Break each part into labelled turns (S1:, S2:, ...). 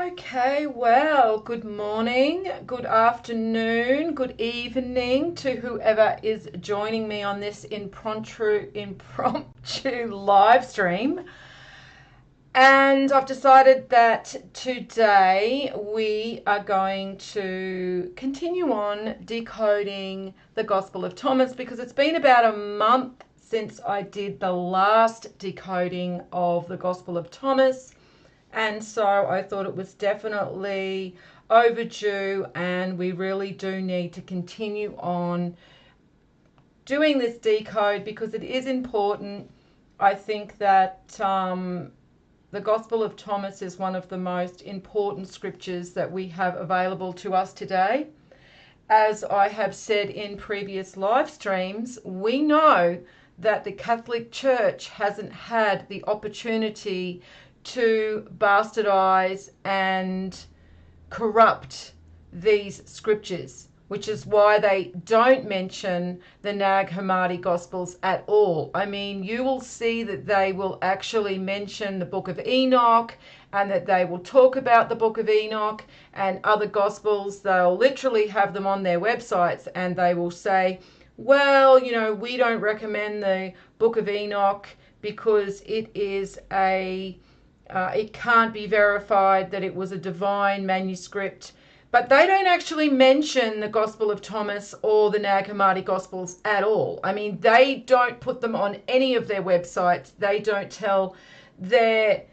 S1: Okay, well, good morning, good afternoon, good evening to whoever is joining me on this impromptu live stream. And I've decided that today we are going to continue on decoding the Gospel of Thomas because it's been about a month since I did the last decoding of the Gospel of Thomas. And so I thought it was definitely overdue, and we really do need to continue on doing this decode because it is important. I think that the Gospel of Thomas is one of the most important scriptures that we have available to us today. As I have said in previous live streams, we know that the Catholic Church hasn't had the opportunity to bastardize and corrupt these scriptures, which is why they don't mention the Nag Hammadi Gospels at all. I mean, you will see that they will actually mention the Book of Enoch, and that they will talk about the Book of Enoch and other Gospels. They'll literally have them on their websites, and they will say, well, we don't recommend the Book of Enoch because it is it can't be verified that it was a divine manuscript. But they don't actually mention the Gospel of Thomas or the Nag Hammadi Gospels at all. I mean, they don't put them on any of their websites. They don't tell their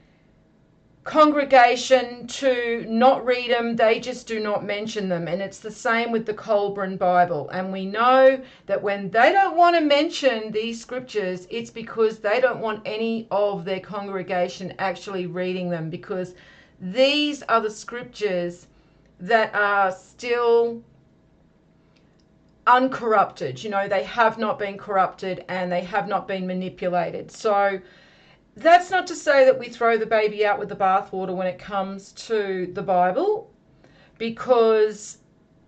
S1: congregation to not read them. They just do not mention them. And it's the same with the Colburn Bible. And we know that when they don't want to mention these scriptures, it's because they don't want any of their congregation actually reading them, because these are the scriptures that are still uncorrupted. They have not been corrupted and they have not been manipulated. So that's not to say that we throw the baby out with the bathwater when it comes to the Bible, because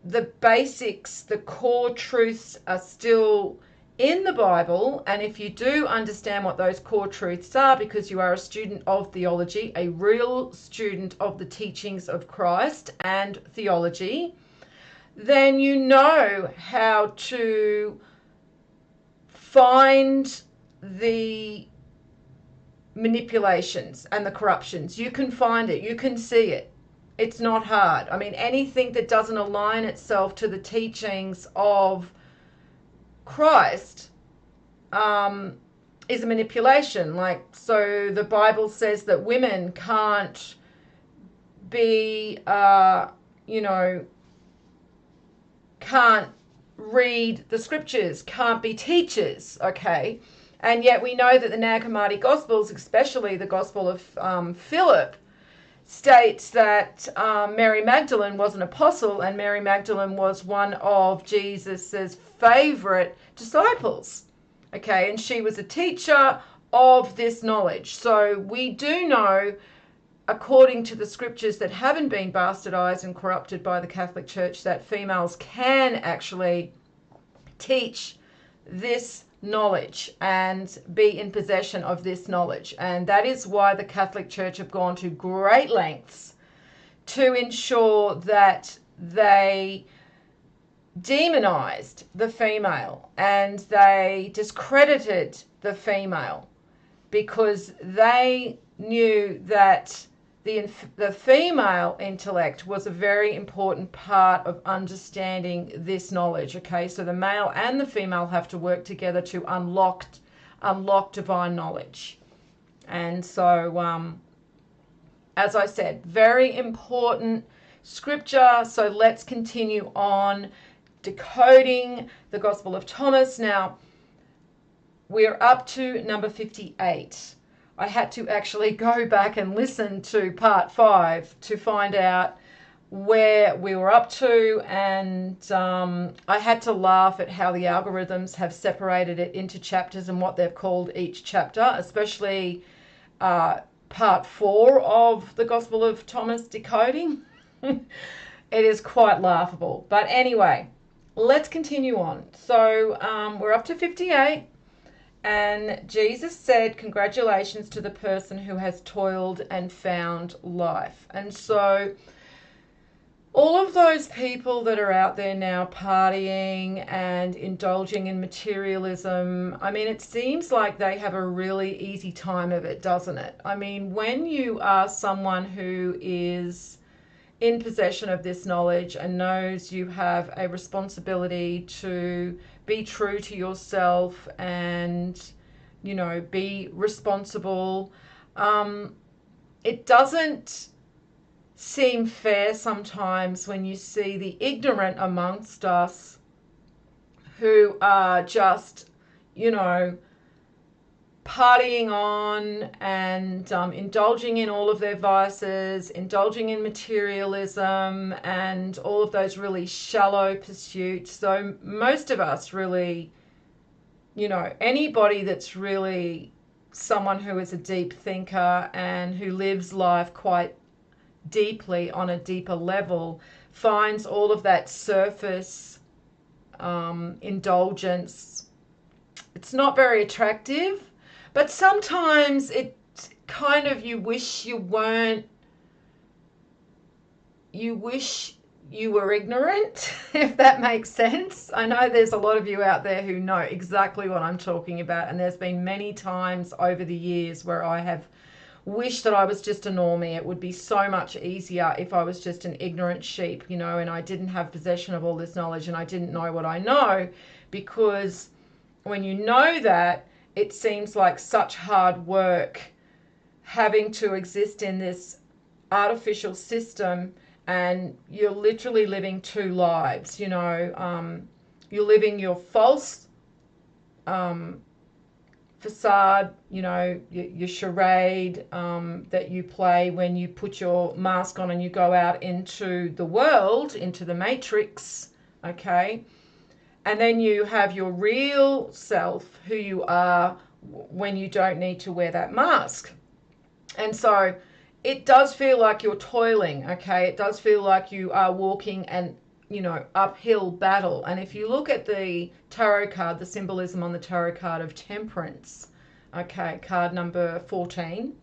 S1: the basics, the core truths are still in the Bible. And if you do understand what those core truths are, because you are a student of theology, a real student of the teachings of Christ and theology, then you know how to find the manipulations and the corruptions. You can find it, you can see it. It's not hard. I mean, anything that doesn't align itself to the teachings of Christ is a manipulation. So the Bible says that women can't be, can't read the scriptures, can't be teachers, okay? And yet we know that the Nag Hammadi Gospels, especially the Gospel of Philip, states that Mary Magdalene was an apostle, and Mary Magdalene was one of Jesus's favorite disciples. Okay, and she was a teacher of this knowledge. So we do know, according to the scriptures that haven't been bastardized and corrupted by the Catholic Church, that females can actually teach this knowledge and be in possession of this knowledge. And that is why the Catholic Church have gone to great lengths to ensure that they demonized the female and they discredited the female, because they knew that the female intellect was a very important part of understanding this knowledge. Okay, so the male and the female have to work together to unlock divine knowledge. And so, as I said, very important scripture. So let's continue on decoding the Gospel of Thomas. Now, we're up to number 58. I had to actually go back and listen to part 5 to find out where we were up to, and I had to laugh at how the algorithms have separated it into chapters and what they've called each chapter, especially part 4 of the Gospel of Thomas decoding. It is quite laughable. But anyway, let's continue on. So we're up to 58. And Jesus said, congratulations to the person who has toiled and found life. And so all of those people that are out there now partying and indulging in materialism, I mean, it seems like they have a really easy time of it, doesn't it? I mean, when you are someone who is in possession of this knowledge and knows you have a responsibility to be true to yourself and, you know, be responsible, it doesn't seem fair sometimes when you see the ignorant amongst us who are just, you know, partying on and indulging in all of their vices, indulging in materialism and all of those really shallow pursuits. So most of us really, you know, anybody that's really someone who is a deep thinker and who lives life quite deeply on a deeper level finds all of that surface indulgence, it's not very attractive, but sometimes it kind of, you wish you were ignorant, if that makes sense. I know there's a lot of you out there who know exactly what I'm talking about, and there's been many times over the years where I have wish that I was just a normie. It would be so much easier if I was just an ignorant sheep, you know, and I didn't have possession of all this knowledge and I didn't know what I know, because when you know that, it seems like such hard work having to exist in this artificial system, and you're literally living two lives, you know. You're living your false facade, you know, your charade that you play when you put your mask on and you go out into the world, into the matrix, okay? And then you have your real self, who you are when you don't need to wear that mask. And so it does feel like you're toiling, okay? It does feel like you are walking and, you know, uphill battle. And if you look at the tarot card, the symbolism on the tarot card of temperance, okay, card number 14,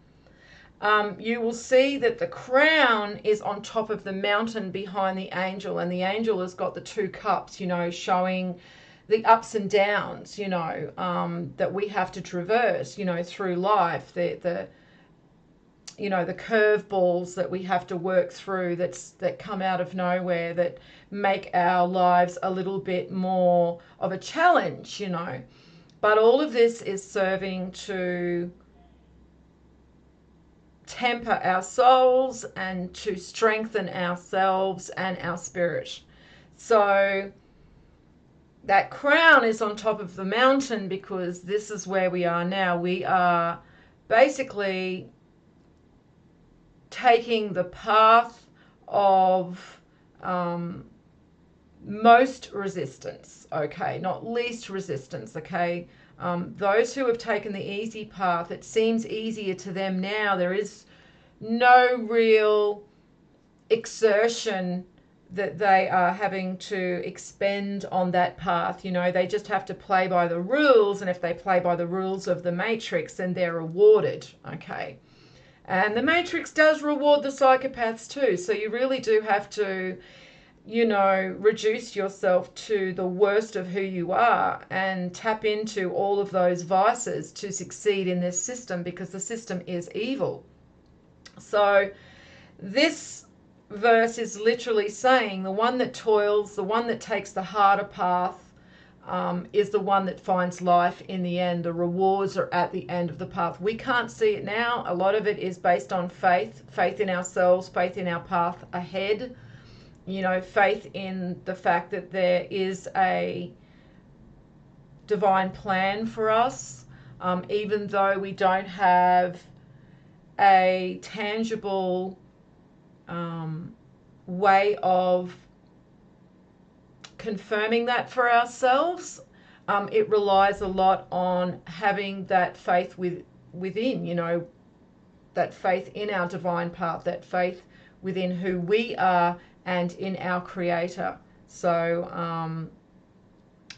S1: you will see that the crown is on top of the mountain behind the angel, and the angel has got the two cups, you know, showing the ups and downs, you know, that we have to traverse, you know, through life, the you know, the curveballs that we have to work through that come out of nowhere, that make our lives a little bit more of a challenge, you know. But all of this is serving to temper our souls and to strengthen ourselves and our spirit. So that crown is on top of the mountain because this is where we are now. We are basically taking the path of most resistance, okay, not least resistance, okay. Those who have taken the easy path, it seems easier to them now. There is no real exertion that they are having to expend on that path. You know, they just have to play by the rules, and if they play by the rules of the matrix, then they're rewarded, okay. And the matrix does reward the psychopaths too, so you really do have to, you know, reduce yourself to the worst of who you are and tap into all of those vices to succeed in this system, because the system is evil. So this verse is literally saying the one that toils, the one that takes the harder path, is the one that finds life in the end. The rewards are at the end of the path. We can't see it now. A lot of it is based on faith in ourselves, faith in our path ahead, you know, faith in the fact that there is a divine plan for us, even though we don't have a tangible way of confirming that for ourselves. It relies a lot on having that faith within, you know, that faith in our divine path, that faith within who we are and in our creator. So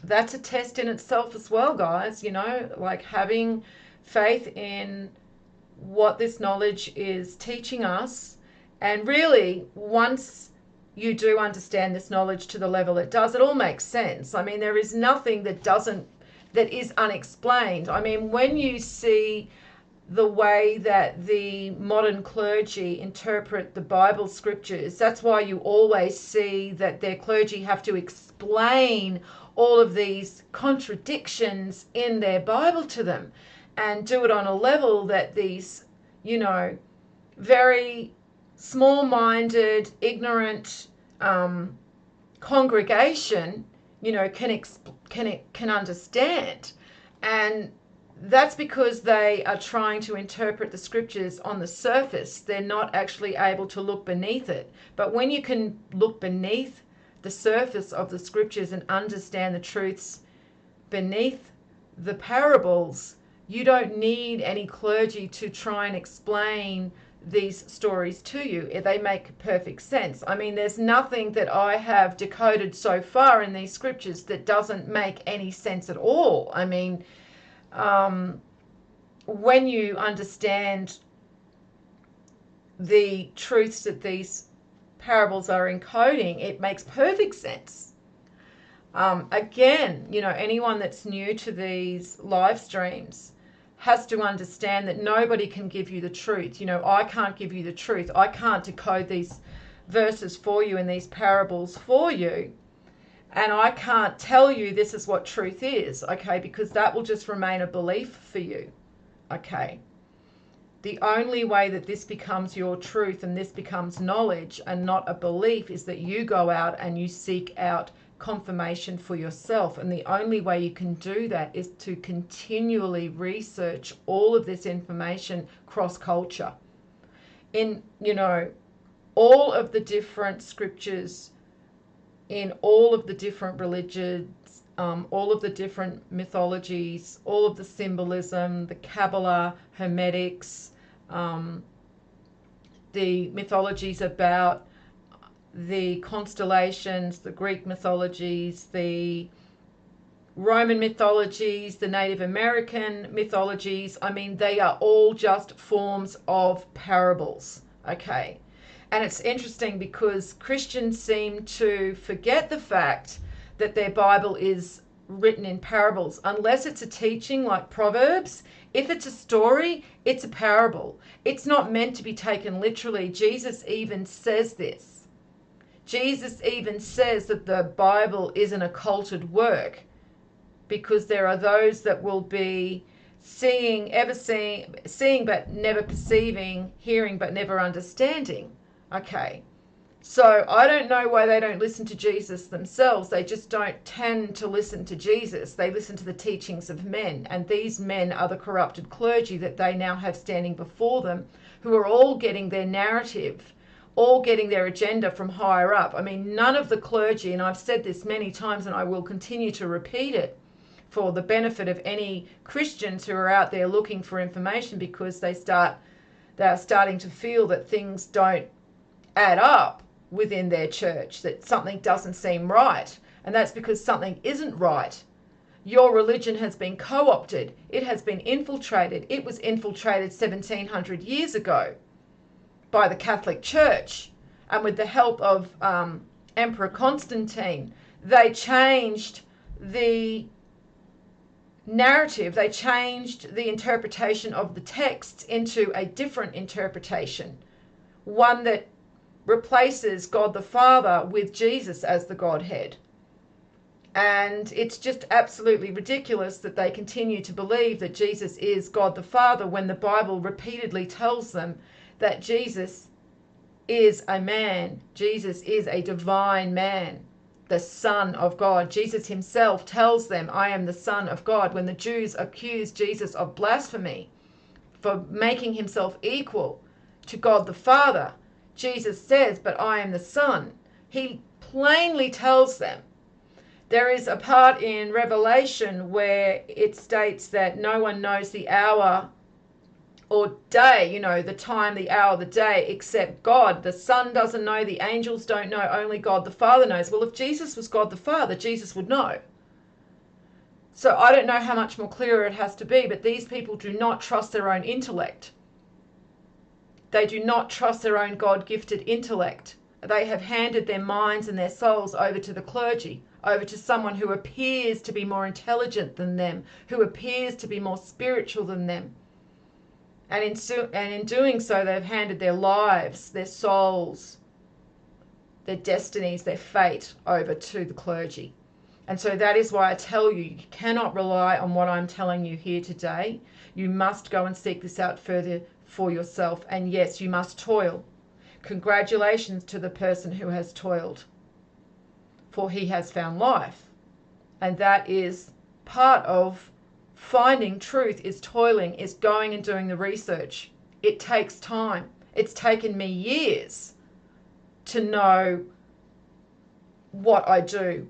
S1: that's a test in itself as well, guys. Like having faith in what this knowledge is teaching us. And really, once you do understand this knowledge to the level it does, it all makes sense. I mean, there is nothing that is unexplained. I mean, when you see the way that the modern clergy interpret the Bible scriptures, that's why you always see that their clergy have to explain all of these contradictions in their Bible to them, and do it on a level that these, very small-minded, ignorant congregation, can understand. And that's because they are trying to interpret the scriptures on the surface. They're not actually able to look beneath it. But when you can look beneath the surface of the scriptures and understand the truths beneath the parables, you don't need any clergy to try and explain these stories to you. They make perfect sense. I mean, there's nothing that I have decoded so far in these scriptures that doesn't make any sense at all. I mean, when you understand the truths that these parables are encoding, it makes perfect sense. Again, anyone that's new to these live streams has to understand that nobody can give you the truth. I can't give you the truth. I can't decode these verses for you and these parables for you. And I can't tell you this is what truth is, okay, because that will just remain a belief for you, okay. The only way that this becomes your truth and this becomes knowledge and not a belief is that you go out and you seek out confirmation for yourself. And the only way you can do that is to continually research all of this information cross-culture in, all of the different scriptures, in all of the different religions, all of the different mythologies, all of the symbolism, the Kabbalah, Hermetics, the mythologies about the constellations, the Greek mythologies, the Roman mythologies, the Native American mythologies. I mean, they are all just forms of parables, okay? And it's interesting because Christians seem to forget the fact that their Bible is written in parables. Unless it's a teaching like Proverbs, if it's a story, it's a parable. It's not meant to be taken literally. Jesus even says this. Jesus even says that the Bible is an occulted work, because there are those that will be seeing but never perceiving, hearing but never understanding. Okay, so I don't know why they don't listen to Jesus themselves. They just don't tend to listen to Jesus. They listen to the teachings of men, and these men are the corrupted clergy that they now have standing before them, who are all getting their narrative, all getting their agenda from higher up. I mean, none of the clergy, and I've said this many times and I will continue to repeat it for the benefit of any Christians who are out there looking for information, because they are starting to feel that things don't add up within their church, that something doesn't seem right. And that's because something isn't right. Your religion has been co-opted. It has been infiltrated. It was infiltrated 1700 years ago by the Catholic Church, and with the help of Emperor Constantine, they changed the narrative, they changed the interpretation of the texts into a different interpretation, one that replaces God the Father with Jesus as the Godhead. And it's just absolutely ridiculous that they continue to believe that Jesus is God the Father when the Bible repeatedly tells them that Jesus is a man. Jesus is a divine man, the Son of God. Jesus himself tells them, I am the Son of God. When the Jews accused Jesus of blasphemy for making himself equal to God the Father, Jesus says, but I am the Son. He plainly tells them. There is a part in Revelation where it states that no one knows the hour or day, the time, the hour, the day, except God. The Son doesn't know, the angels don't know, only God the Father knows. Well, if Jesus was God the Father, Jesus would know. So I don't know how much more clearer it has to be, but these people do not trust their own intellect. They do not trust their own God-gifted intellect. They have handed their minds and their souls over to the clergy, over to someone who appears to be more intelligent than them, who appears to be more spiritual than them. And in doing so, they've handed their lives, their souls, their destinies, their fate over to the clergy. And so that is why I tell you, you cannot rely on what I'm telling you here today. You must go and seek this out further for yourself. And yes, you must toil. Congratulations to the person who has toiled, for he has found life. And that is part of finding truth, is toiling, is going and doing the research. It takes time. It's taken me years to know what I do.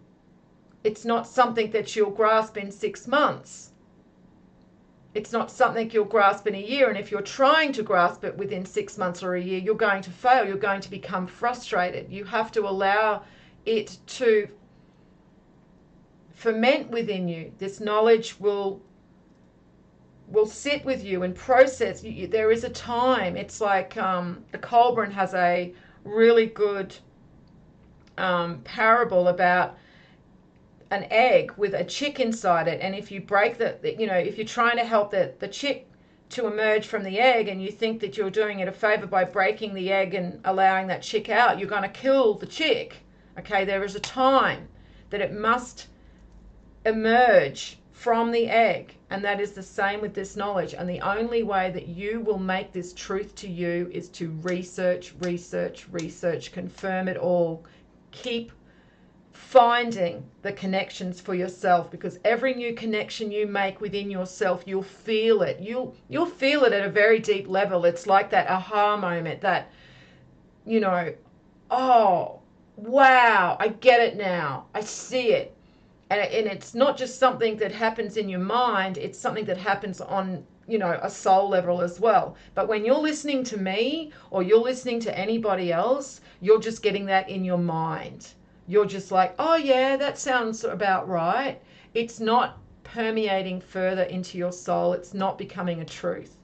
S1: It's not something that you'll grasp in 6 months. It's not something you'll grasp in a year. And if you're trying to grasp it within 6 months or a year, you're going to fail. You're going to become frustrated. You have to allow it to ferment within you. This knowledge will sit with you and process. There is a time. It's like the Colburn has a really good parable about an egg with a chick inside it, and if you break if you're trying to help the chick to emerge from the egg, and you think that you're doing it a favor by breaking the egg and allowing that chick out, you're going to kill the chick. Okay, there is a time that it must emerge from the egg, and that is the same with this knowledge. And the only way that you will make this truth to you is to research, confirm it all, keep finding the connections for yourself, because every new connection you make within yourself, you'll feel it. You'll feel it at a very deep level. It's like that aha moment, that, oh, wow, I get it now. I see it. And it's not just something that happens in your mind, it's something that happens on, a soul level as well. But when you're listening to me or you're listening to anybody else, you're just getting that in your mind. You're just like, oh yeah, that sounds about right. It's not permeating further into your soul. It's not becoming a truth.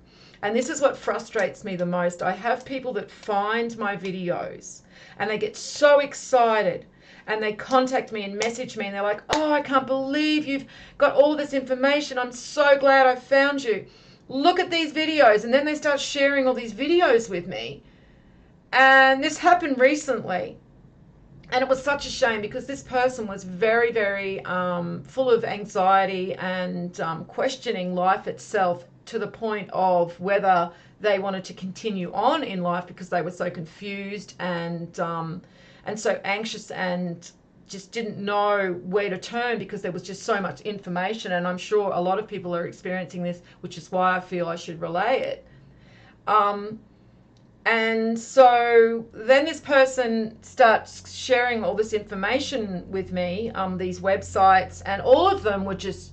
S1: And this is what frustrates me the most. I have people that find my videos and they get so excited and they contact me and message me and they're like, oh, I can't believe you've got all this information. I'm so glad I found you. Look at these videos. And then they start sharing all these videos with me. And this happened recently. And it was such a shame, because this person was very, very full of anxiety and questioning life itself, to the point of whether they wanted to continue on in life, because they were so confused and so anxious and just didn't know where to turn, because there was just so much information. And I'm sure a lot of people are experiencing this, which is why I feel I should relay it. And so then this person starts sharing all this information with me, these websites, and all of them were just,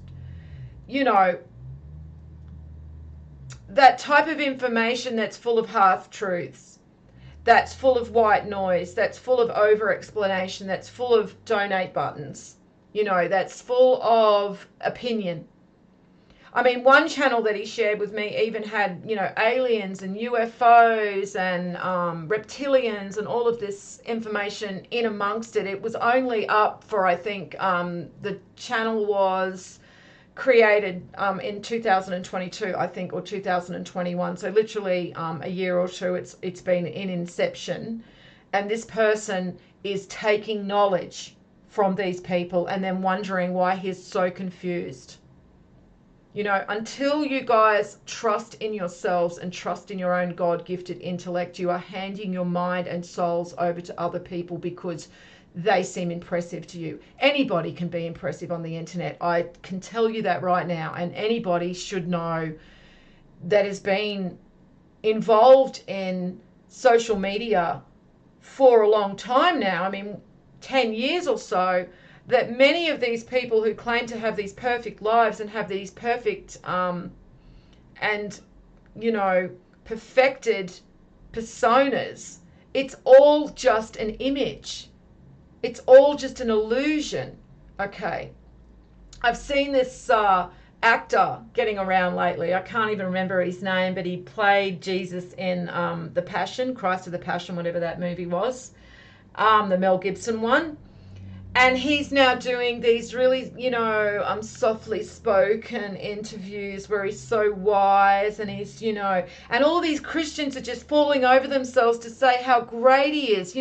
S1: that type of information that's full of half-truths, that's full of white noise, that's full of over-explanation, that's full of donate buttons, that's full of opinion. I mean, one channel that he shared with me even had, aliens and UFOs and reptilians and all of this information in amongst it. It was only up for, I think, the channel was created in 2022, I think, or 2021. So literally a year or two it's been in inception. And this person is taking knowledge from these people and then wondering why he's so confused. Until you guys trust in yourselves and trust in your own God-gifted intellect, you are handing your mind and souls over to other people because they seem impressive to you. Anybody can be impressive on the internet. I can tell you that right now. And anybody should know that has been involved in social media for a long time now. I mean, 10 years or so, that many of these people who claim to have these perfect lives and have these perfect perfected personas, it's all just an image. It's all just an illusion, okay? I've seen this actor getting around lately. I can't even remember his name, but he played Jesus in The Passion, Christ of the Passion, whatever that movie was, the Mel Gibson one. And he's now doing these really, softly spoken interviews where he's so wise, and he's, and all these Christians are just falling over themselves to say how great he is,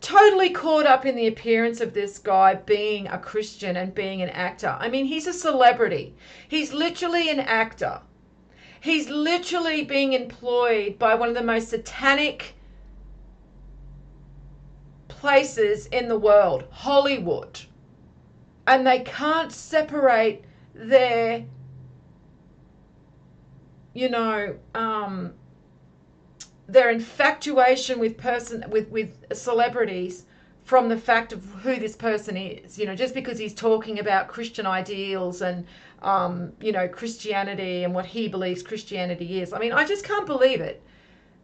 S1: totally caught up in the appearance of this guy being a Christian and being an actor. I mean, he's a celebrity. He's literally an actor. He's literally being employed by one of the most satanic places in the world, Hollywood. And they can't separate their, their infatuation with celebrities from the fact of who this person is. Just because he's talking about Christian ideals and Christianity and what he believes Christianity is. I mean, I just can't believe it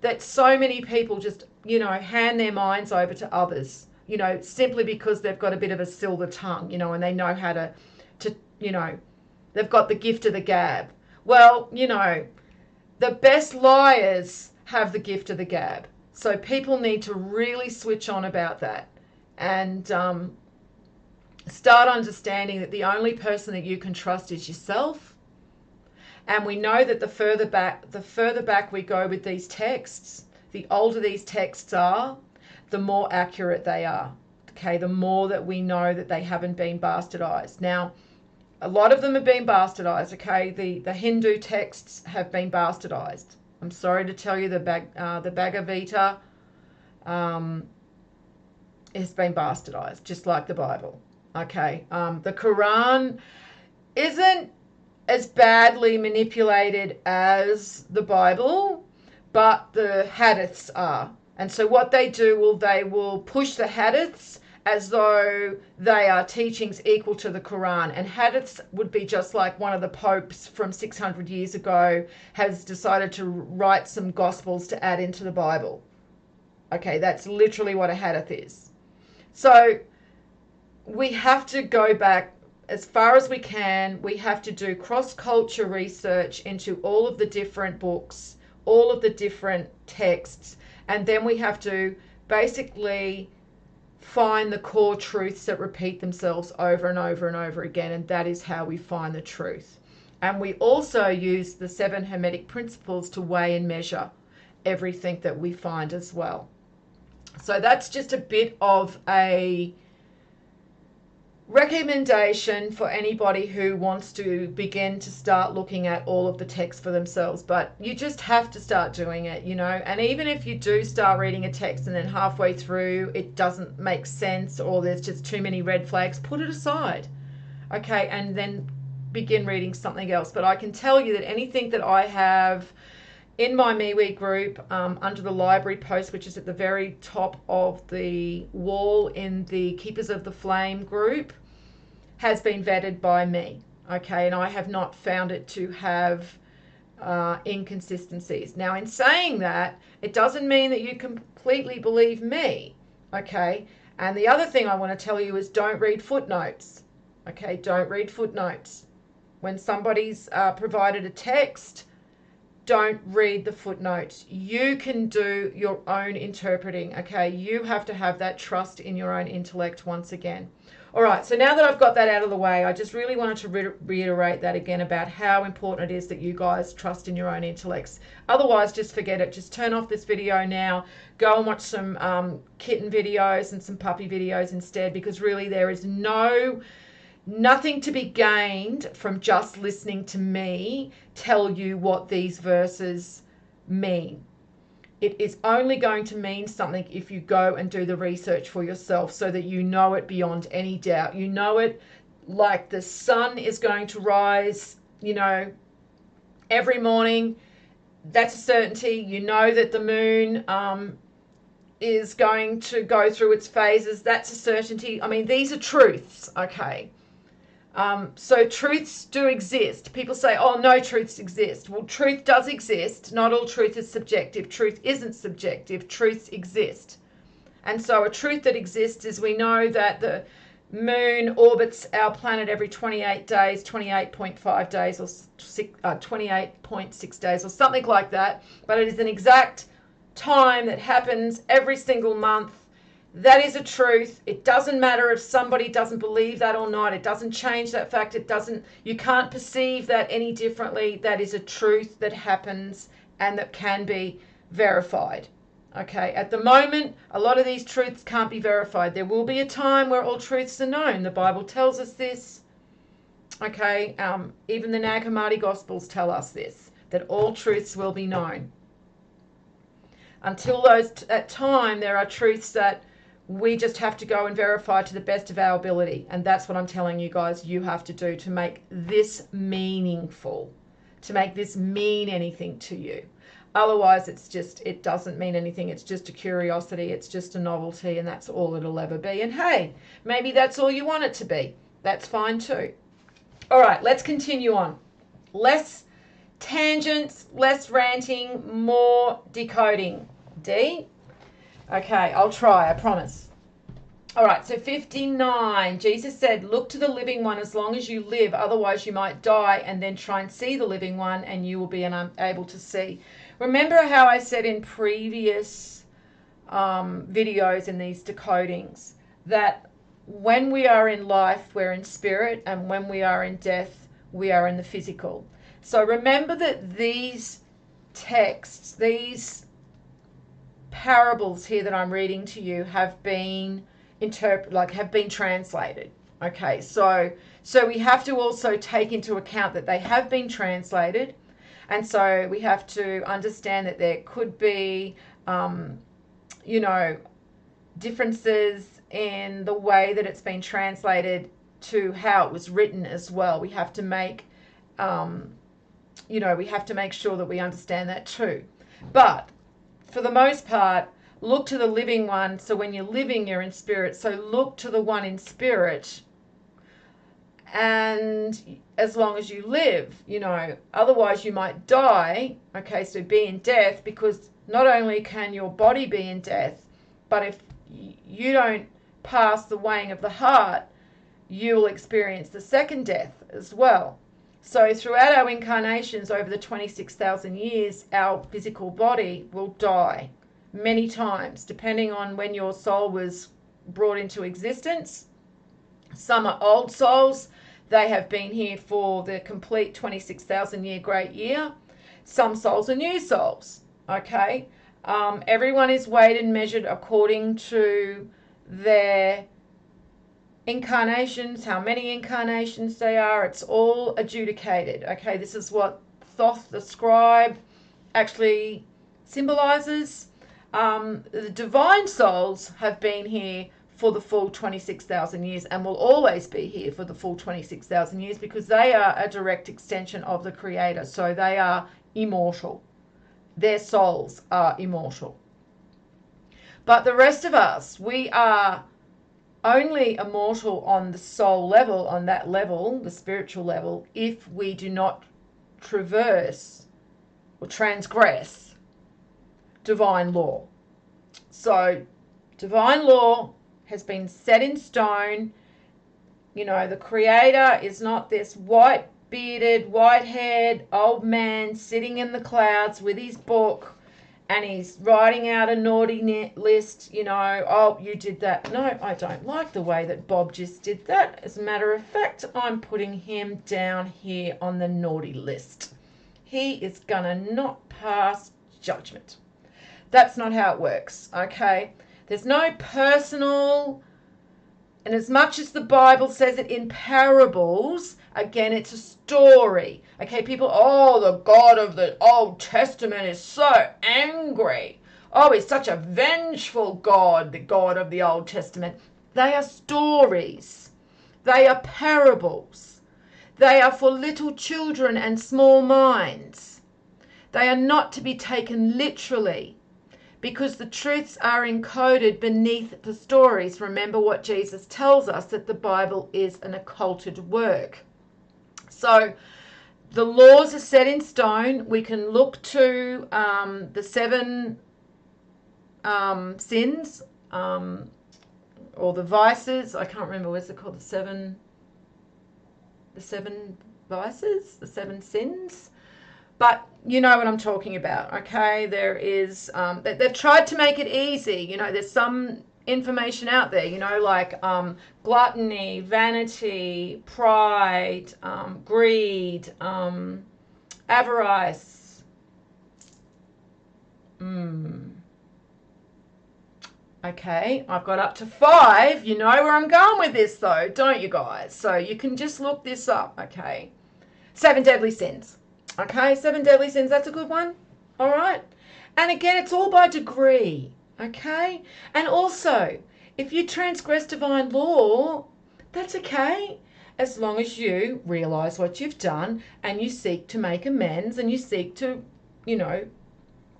S1: that so many people just hand their minds over to others, simply because they've got a bit of a silver tongue, and they know how to they've got the gift of the gab. Well, the best liars have the gift of the gab. So people need to really switch on about that and start understanding that the only person that you can trust is yourself. And we know that the further back we go with these texts, the older these texts are, the more accurate they are. Okay, the more that we know that they haven't been bastardized. Now, a lot of them have been bastardized. Okay, the Hindu texts have been bastardized. I'm sorry to tell you, the Bhagavad Gita has been bastardized, just like the Bible. Okay, the Quran isn't as badly manipulated as the Bible, but the hadiths are. And so what they do, they will push the hadiths as though they are teachings equal to the Quran. And hadiths would be just like one of the popes from 600 years ago has decided to write some gospels to add into the Bible. Okay, that's literally what a hadith is. So we have to go back as far as we can. We have to do cross-culture research into all of the different books, all of the different texts, and then we have to basically find the core truths that repeat themselves over and over and over again, and that is how we find the truth. And we also use the 7 Hermetic principles to weigh and measure everything that we find as well. So that's just a bit of a recommendation for anybody who wants to begin to start looking at all of the text for themselves. But you just have to start doing it, and even if you do start reading a text and then halfway through it doesn't make sense or there's just too many red flags, put it aside, okay, and then begin reading something else. But I can tell you that anything that I have in my MeWe group, under the library post, which is at the very top of the wall in the Keepers of the Flame group, has been vetted by me, okay, and I have not found it to have inconsistencies. Now, in saying that, it doesn't mean that you completely believe me, okay, and the other thing I want to tell you is don't read footnotes, okay, don't read footnotes. When somebody's provided a text, don't read the footnotes. You can do your own interpreting, okay, you have to have that trust in your own intellect once again. All right, so now that I've got that out of the way, I just really wanted to reiterate that again about how important it is that you guys trust in your own intellects. Otherwise, just forget it. Just turn off this video now. Go and watch some kitten videos and some puppy videos instead, because really there is nothing to be gained from just listening to me tell you what these verses mean. It is only going to mean something if you go and do the research for yourself so that you know it beyond any doubt. You know it like the sun is going to rise, every morning. That's a certainty. You know that the moon is going to go through its phases. That's a certainty. I mean, these are truths, okay? So truths do exist. People say, oh, no truths exist. Well, truth does exist. Not all truth is subjective. Truth isn't subjective. Truths exist. And so a truth that exists is we know that moon orbits our planet every 28 days, 28.5 days, or 28.6 days, or something like that. But it is an exact time that happens every single month. That is a truth. It doesn't matter if somebody doesn't believe that or not. It doesn't change that fact. You can't perceive that any differently. That is a truth that happens and that can be verified. Okay, at the moment, a lot of these truths can't be verified. There will be a time where all truths are known. The Bible tells us this. Okay, even the Nag Hammadi Gospels tell us this, that all truths will be known. Until that time, there are truths that we just have to go and verify to the best of our ability. And that's what I'm telling you guys you have to do to make this meaningful, to make this mean anything to you. Otherwise, it doesn't mean anything. It's just a curiosity. It's just a novelty, and that's all it'll ever be. And hey, maybe that's all you want it to be. That's fine too. All right, let's continue on. Less tangents, less ranting, more decoding. D? Okay, I'll try, I promise. All right, so 59. Jesus said, look to the living one as long as you live, otherwise you might die, and then try and see the living one, and you will be unable to see. Remember how I said in previous videos in these decodings that when we are in life, we're in spirit, and when we are in death, we are in the physical. So remember that these texts, these parables here that I'm reading to you have been have been translated. Okay, so we have to also take into account that they have been translated. And so we have to understand that there could be, differences in the way that it's been translated to how it was written as well. We have to make, we have to make sure that we understand that too. But for the most part, look to the living one. So when you're living, you're in spirit. So look to the one in spirit. And as long as you live, otherwise you might die. Okay, so be in death, because not only can your body be in death, but if you don't pass the weighing of the heart, you will experience the second death as well. So throughout our incarnations over the 26,000 years, our physical body will die many times, depending on when your soul was brought into existence. Some are old souls. They have been here for the complete 26,000 year great year. Some souls are new souls. Okay. Everyone is weighed and measured according to their incarnations, how many incarnations they are. It's all adjudicated. Okay. This is what Thoth the scribe actually symbolizes. The divine souls have been here for the full 26,000 years and will always be here for the full 26,000 years, because they are a direct extension of the Creator. So they are immortal. Their souls are immortal. But the rest of us, we are only immortal on the soul level, on that level, the spiritual level, if we do not traverse or transgress divine law. So divine law has been set in stone. The Creator is not this white-bearded, white-haired old man sitting in the clouds with his book and he's writing out a naughty list, oh, you did that. No, I don't like the way that Bob just did that. As a matter of fact, I'm putting him down here on the naughty list. He is going to not pass judgment. That's not how it works, okay? There's no personal, and as much as the Bible says it in parables, again, it's a story. Okay, people, the God of the Old Testament is so angry. Oh, he's such a vengeful God, the God of the Old Testament. They are stories. They are parables. They are for little children and small minds. They are not to be taken literally, because the truths are encoded beneath the stories. Remember what Jesus tells us, that the Bible is an occulted work. So the laws are set in stone. We can look to the 7 sins. or the vices. I can't remember, what's it called? The seven vices, the seven sins. But you know what I'm talking about, okay? There is, they've tried to make it easy. You know, there's some information out there, you know, like gluttony, vanity, pride, greed, avarice. Okay, I've got up to 5. You know where I'm going with this though, don't you guys? So you can just look this up, okay? 7 deadly sins. Okay, 7 deadly sins, that's a good one. All right. And again, it's all by degree, okay? And also, if you transgress divine law, that's okay, as long as you realize what you've done and you seek to make amends and you seek to, you know,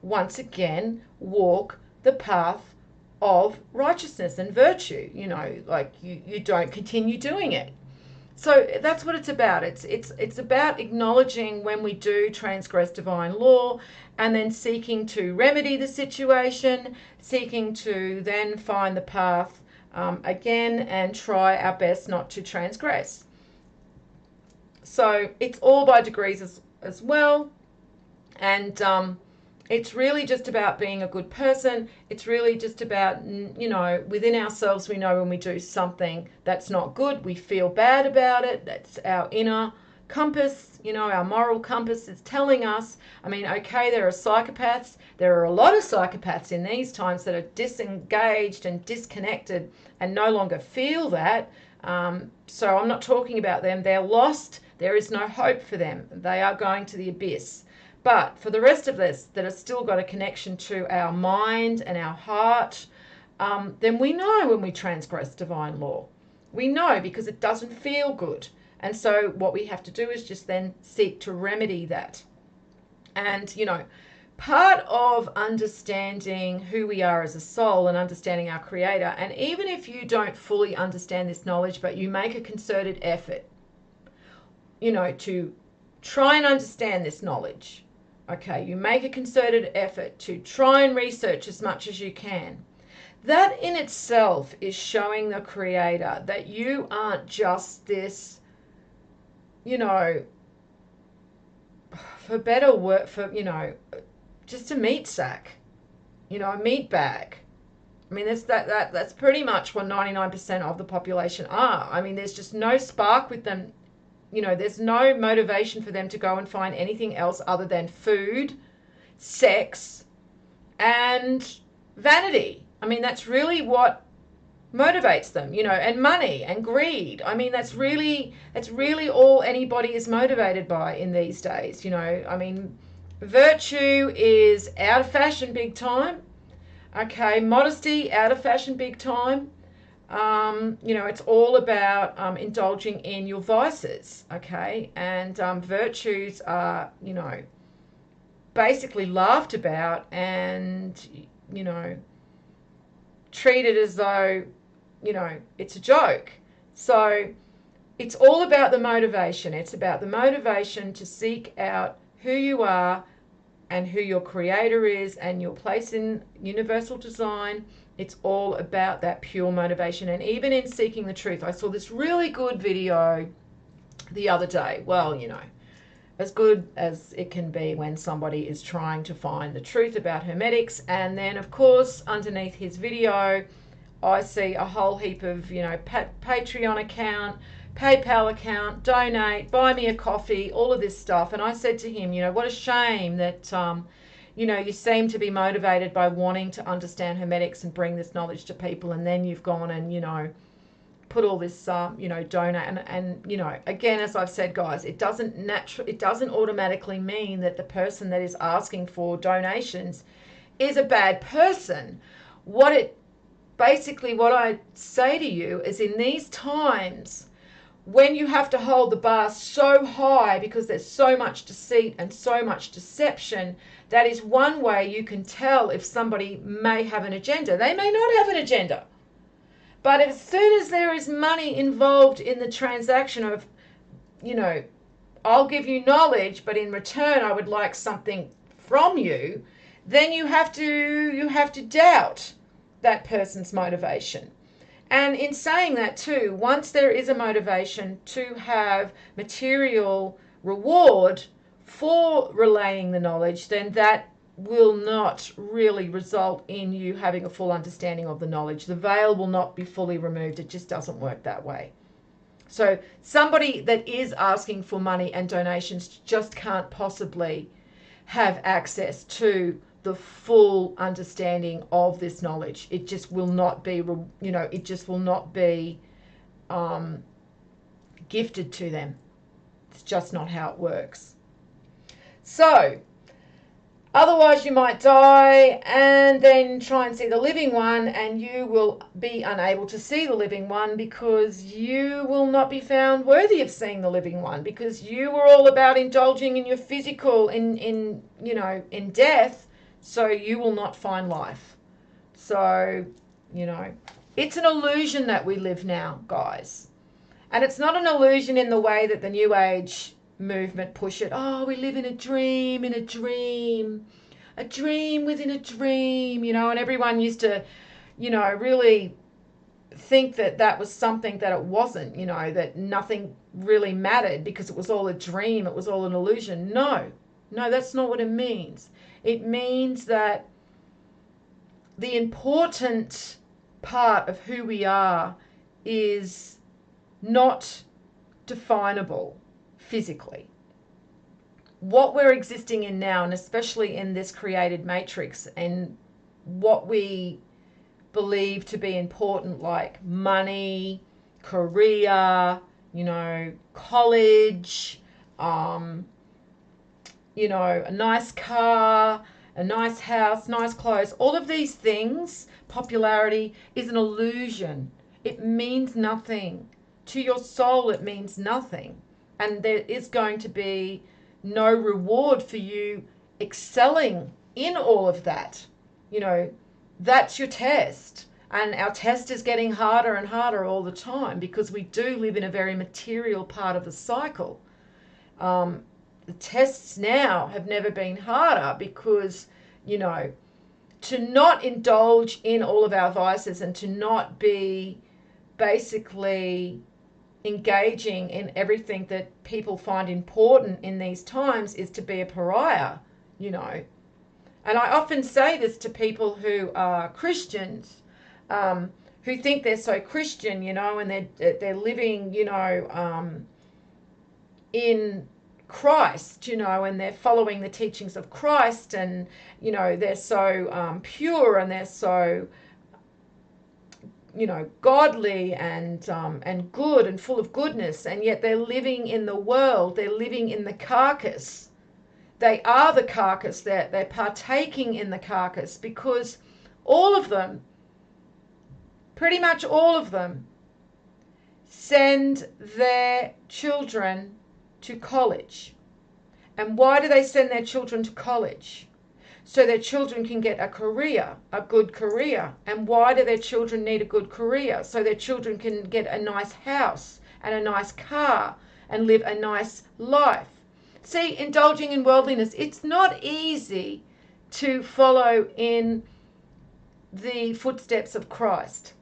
S1: once again, walk the path of righteousness and virtue. You know, like you don't continue doing it. So that's what it's about. It's about acknowledging when we do transgress divine law and then seeking to remedy the situation, seeking to then find the path again and try our best not to transgress. So it's all by degrees as well. And it's really just about being a good person. It's really just about, you know, within ourselves, we know when we do something that's not good, we feel bad about it. That's our inner compass, you know, our moral compass is telling us. I mean, okay, there are psychopaths. There are a lot of psychopaths in these times that are disengaged and disconnected and no longer feel that. So I'm not talking about them. They're lost. There is no hope for them. They are going to the abyss. But for the rest of us that have still got a connection to our mind and our heart, then we know when we transgress divine law. We know because it doesn't feel good. And so what we have to do is just then seek to remedy that. And, you know, part of understanding who we are as a soul and understanding our Creator, and even if you don't fully understand this knowledge, but you make a concerted effort, you know, to try and understand this knowledge. Okay, you make a concerted effort to try and research as much as you can. That in itself is showing the Creator that you aren't just this, you know, for better word, for, you know, just a meat sack, you know, a meat bag. I mean, that's pretty much what 99% of the population are. I mean, there's just no spark with them. You know, there's no motivation for them to go and find anything else other than food, sex, and vanity. I mean, that's really what motivates them, you know, and money and greed. I mean, that's really all anybody is motivated by in these days, you know. I mean, virtue is out of fashion big time. Okay, modesty, out of fashion big time. You know, it's all about indulging in your vices, okay? And virtues are, you know, basically laughed about and, you know, treated as though, you know, it's a joke. So it's all about the motivation. It's about the motivation to seek out who you are and who your Creator is and your place in universal design. It's all about that pure motivation. And even in seeking the truth, I saw this really good video the other day. Well, you know, as good as it can be when somebody is trying to find the truth about Hermetics. And then, of course, underneath his video, I see a whole heap of, you know, Patreon account, PayPal account, donate, buy me a coffee, all of this stuff. And I said to him, you know, what a shame that, you know, you seem to be motivated by wanting to understand Hermetics and bring this knowledge to people, and then you've gone and, you know, put all this, you know, donate. And, you know, again, as I've said, guys, it doesn't automatically mean that the person that is asking for donations is a bad person. What I say to you is, in these times when you have to hold the bar so high because there's so much deceit and so much deception, that is one way you can tell if somebody may have an agenda. They may not have an agenda. But as soon as there is money involved in the transaction of, you know, I'll give you knowledge, but in return I would like something from you, then you have to doubt that person's motivation. And in saying that too, once there is a motivation to have material reward for relaying the knowledge, then that will not really result in you having a full understanding of the knowledge. The veil will not be fully removed. It just doesn't work that way. So somebody that is asking for money and donations just can't possibly have access to the full understanding of this knowledge. It just will not be, it just will not be gifted to them. It's just not how it works. So, otherwise you might die and then try and see the living one, and you will be unable to see the living one because you will not be found worthy of seeing the living one, because you were all about indulging in your physical in death, so you will not find life. So, it's an illusion that we live now, guys. And it's not an illusion in the way that the New Age movement push it. Oh, we live in a dream, a dream within a dream, and everyone used to, really think that that was something that it wasn't, that nothing really mattered because it was all a dream, it was all an illusion. No, that's not what it means. It means that the important part of who we are is not definable physically. What we're existing in now, and especially in this created matrix, and what we believe to be important, like money, career, college, a nice car, a nice house, nice clothes, all of these things, popularity, is an illusion. It means nothing. To your soul, it means nothing. And there is going to be no reward for you excelling in all of that. That's your test. And our test is getting harder and harder all the time because we do live in a very material part of the cycle. The tests now have never been harder because, to not indulge in all of our vices and to not be basically engaging in everything that people find important in these times is to be a pariah, And I often say this to people who are Christians, who think they're so Christian, and they're living, in Christ, and they're following the teachings of Christ, and, they're so pure, and they're so godly and good and full of goodness, and yet they're living in the world. They're living in the carcass. They are the carcass. They're partaking in the carcass, because all of them, pretty much all of them, send their children to college. And why do they send their children to college? So their children can get a career, a good career. And why do their children need a good career? So their children can get a nice house and a nice car and live a nice life. See, indulging in worldliness, it's not easy to follow in the footsteps of Christ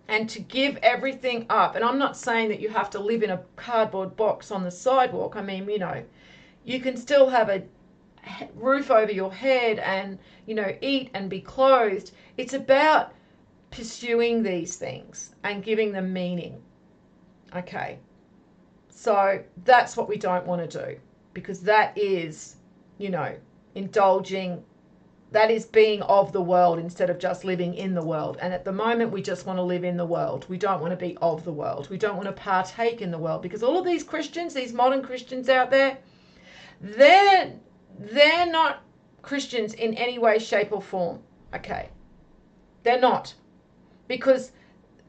S1: and to give everything up. And I'm not saying that you have to live in a cardboard box on the sidewalk. I mean, you can still have a roof over your head and, eat and be clothed. It's about pursuing these things and giving them meaning. Okay. So that's what we don't want to do, because that is, indulging. That is being of the world instead of just living in the world. And at the moment, we just want to live in the world. We don't want to be of the world. We don't want to partake in the world, because all of these Christians, these modern Christians out there, they're not Christians in any way, shape or form. Okay. They're not. Because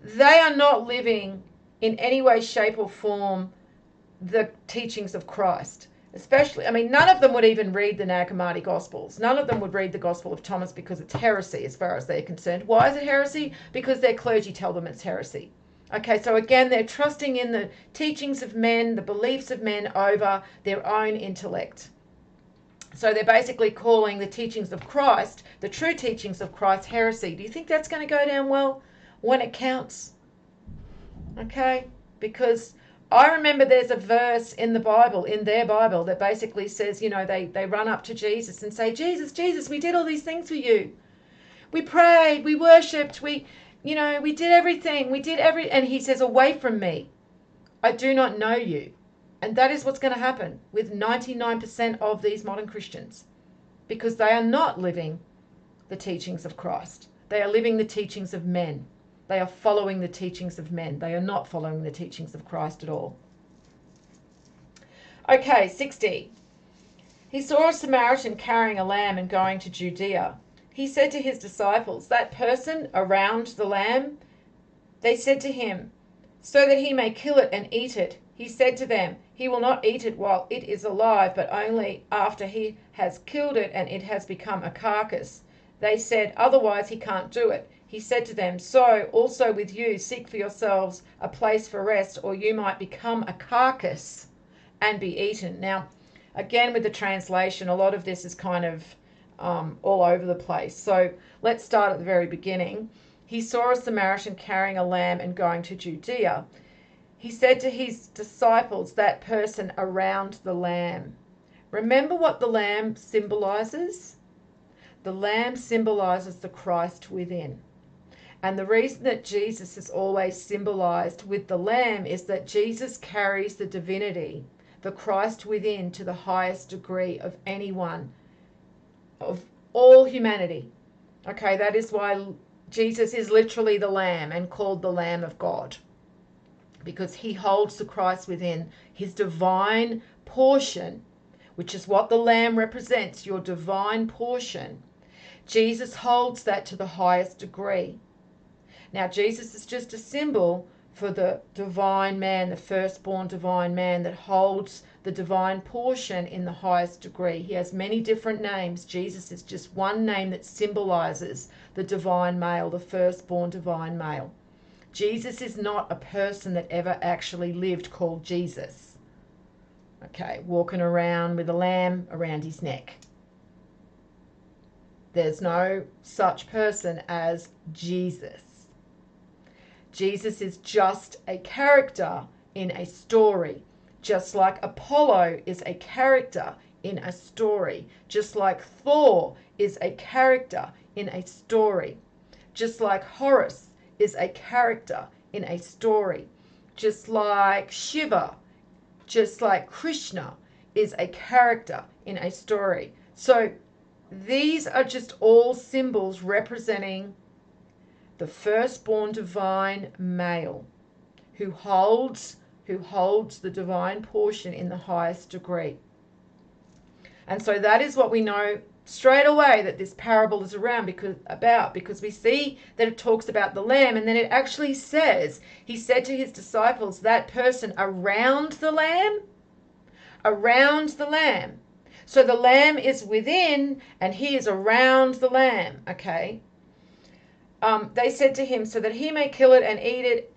S1: they are not living in any way, shape or form the teachings of Christ. Especially, none of them would even read the Nag Hammadi Gospels. None of them would read the Gospel of Thomas, because it's heresy as far as they're concerned. Why is it heresy? Because their clergy tell them it's heresy. Okay, so again, they're trusting in the teachings of men, the beliefs of men over their own intellect. So they're basically calling the teachings of Christ, the true teachings of Christ, heresy. Do you think that's going to go down well when it counts? Okay? Because I remember there's a verse in the Bible, in their Bible, that basically says, you know, they run up to Jesus and say, Jesus, Jesus, we did all these things for you. We prayed, we worshipped, we did everything. And he says, away from me. I do not know you. And that is what's going to happen with 99% of these modern Christians, because they are not living the teachings of Christ. They are living the teachings of men. They are following the teachings of men. They are not following the teachings of Christ at all. Okay, 60. He saw a Samaritan carrying a lamb and going to Judea. He said to his disciples, that person around the lamb, they said to him, so that he may kill it and eat it. He said to them, he will not eat it while it is alive, but only after he has killed it and it has become a carcass. They said, otherwise he can't do it. He said to them, so also with you, seek for yourselves a place for rest, or you might become a carcass and be eaten. Now, again, with the translation, a lot of this is kind of all over the place. So let's start at the very beginning. He saw a Samaritan carrying a lamb and going to Judea. He said to his disciples, that person around the lamb. Remember what the lamb symbolizes? The lamb symbolizes the Christ within. And the reason that Jesus is always symbolized with the lamb is that Jesus carries the divinity, the Christ within, to the highest degree of anyone, of all humanity. Okay, that is why Jesus is literally the lamb and called the Lamb of God, because he holds the Christ within, his divine portion, which is what the lamb represents, your divine portion. Jesus holds that to the highest degree. Now, Jesus is just a symbol for the divine man, the firstborn divine man that holds the divine portion in the highest degree. He has many different names. Jesus is just one name that symbolizes the divine male, the firstborn divine male. Jesus is not a person that ever actually lived called Jesus. Okay, walking around with a lamb around his neck. There's no such person as Jesus. Jesus is just a character in a story, just like Apollo is a character in a story, just like Thor is a character in a story, just like Horus is a character in a story, just like Shiva, just like Krishna is a character in a story. So these are just all symbols representing the firstborn divine male who holds the divine portion in the highest degree. And so that is what we know straight away that this parable is around because we see that it talks about the lamb, and then it actually says, he said to his disciples, that person around the lamb. So the lamb is within and he is around the lamb, okay? They said to him, so that he may kill it and eat it.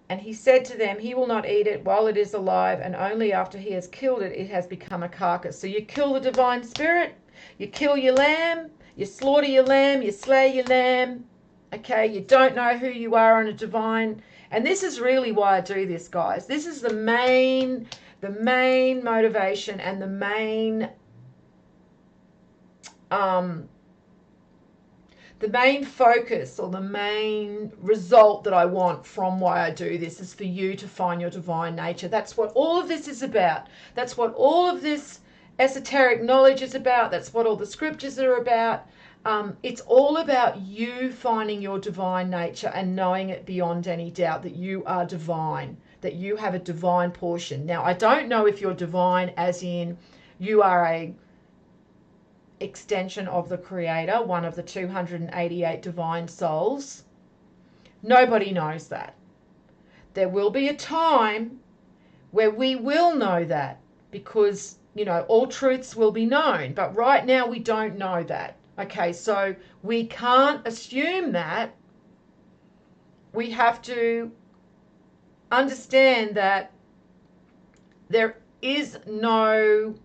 S1: And he said to them, he will not eat it while it is alive, and only after he has killed it, it has become a carcass. So you kill the divine spirit, you kill your lamb, you slaughter your lamb, you slay your lamb. Okay, you don't know who you are on a divine. And this is really why I do this, guys. This is the main motivation and the main focus, or the main result that I want from why I do this, is for you to find your divine nature. That's what all of this is about. That's what all of this esoteric knowledge is about. That's what all the scriptures are about. It's all about you finding your divine nature and knowing it beyond any doubt that you are divine, that you have a divine portion. Now, I don't know if you're divine as in you are a extension of the Creator, one of the 288 divine souls. Nobody knows that. There will be a time where we will know that, because, you know, all truths will be known. But right now we don't know that. Okay, so we can't assume that. We have to understand that there is no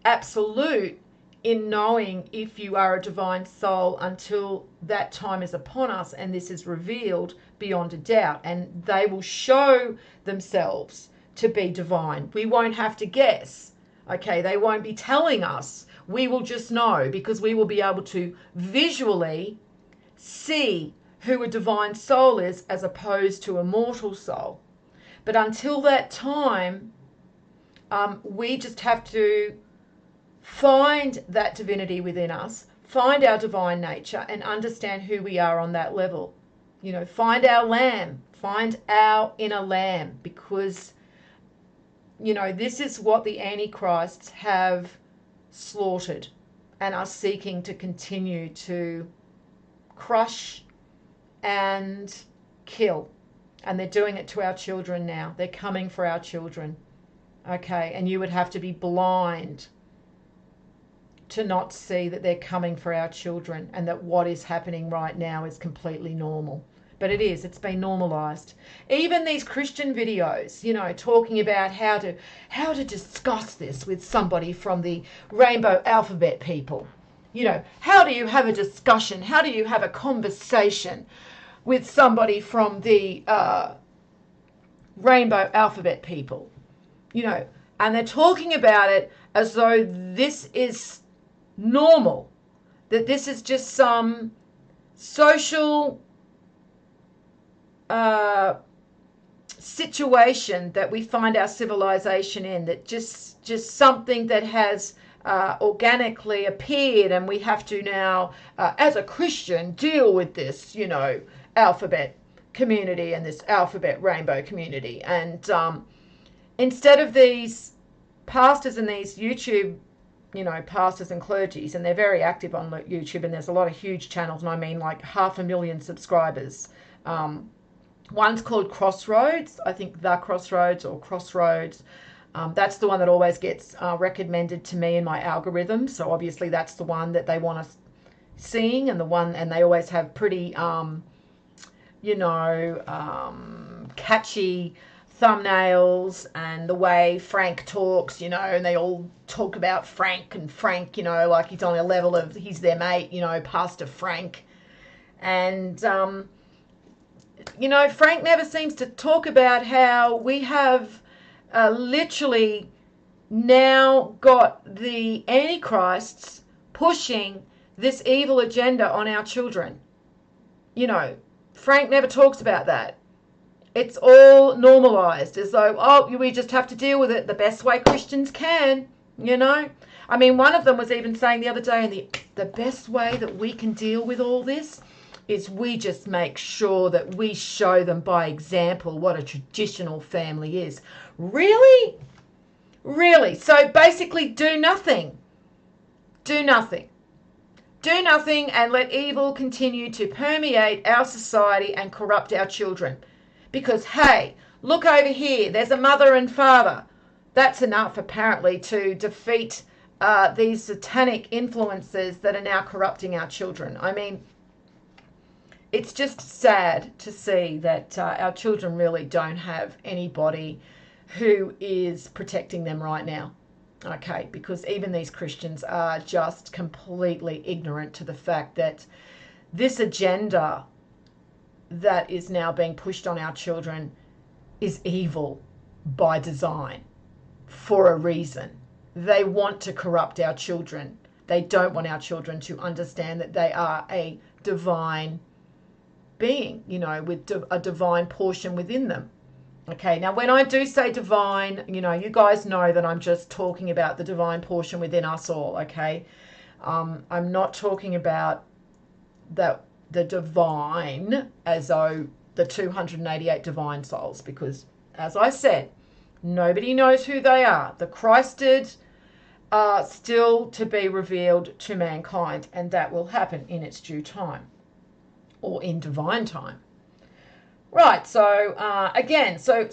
S1: absolute in knowing if you are a divine soul until that time is upon us and this is revealed beyond a doubt, and they will show themselves to be divine. We won't have to guess. Okay, they won't be telling us. We will just know, because we will be able to visually see who a divine soul is as opposed to a mortal soul. But until that time, we just have to find that divinity within us, find our divine nature, and understand who we are on that level. You know, find our lamb, find our inner lamb, because, you know, this is what the antichrists have slaughtered and are seeking to continue to crush and kill. And they're doing it to our children now. They're coming for our children. Okay, and you would have to be blind to not see that they're coming for our children, and that what is happening right now is completely normal. But it is, it's been normalized. Even these Christian videos, you know, talking about how to discuss this with somebody from the rainbow alphabet people. You know, how do you have a discussion? How do you have a conversation with somebody from the rainbow alphabet people? You know, and they're talking about it as though this is normal, that this is just some social situation that we find our civilization in, that just something that has organically appeared, and we have to now, as a Christian, deal with this, you know, alphabet community and this alphabet rainbow community. And instead of these pastors and these YouTube, you know, pastors and clergies, and they're very active on YouTube, and there's a lot of huge channels, and I mean like 500,000 subscribers. One's called Crossroads, I think The Crossroads or Crossroads. That's the one that always gets recommended to me in my algorithm. So obviously that's the one that they want us seeing, and they always have pretty, you know, catchy thumbnails, and the way Frank talks, you know, and they all talk about Frank, and Frank, you know, like he's on a level of, he's their mate, you know, Pastor Frank. And, you know, Frank never seems to talk about how we have literally now got the antichrists pushing this evil agenda on our children. You know, Frank never talks about that. It's all normalized as though, oh, we just have to deal with it the best way Christians can, you know. I mean, one of them was even saying the other day, and the best way that we can deal with all this is we just make sure that we show them by example what a traditional family is. Really? Really? So basically do nothing. Do nothing. Do nothing and let evil continue to permeate our society and corrupt our children. Because, hey, look over here, there's a mother and father. That's enough, apparently, to defeat these satanic influences that are now corrupting our children. I mean, it's just sad to see that our children really don't have anybody who is protecting them right now. Okay, because even these Christians are just completely ignorant to the fact that this agenda that is now being pushed on our children is evil by design, for a reason. They want to corrupt our children. They don't want our children to understand that they are a divine being, you know, with a divine portion within them. Okay, now when I do say divine, you know, you guys know that I'm just talking about the divine portion within us all, okay? I'm not talking about the divine as though the 288 divine souls, because as I said, nobody knows who they are. The Christed are still to be revealed to mankind, and that will happen in its due time, or in divine time. Right, so again, so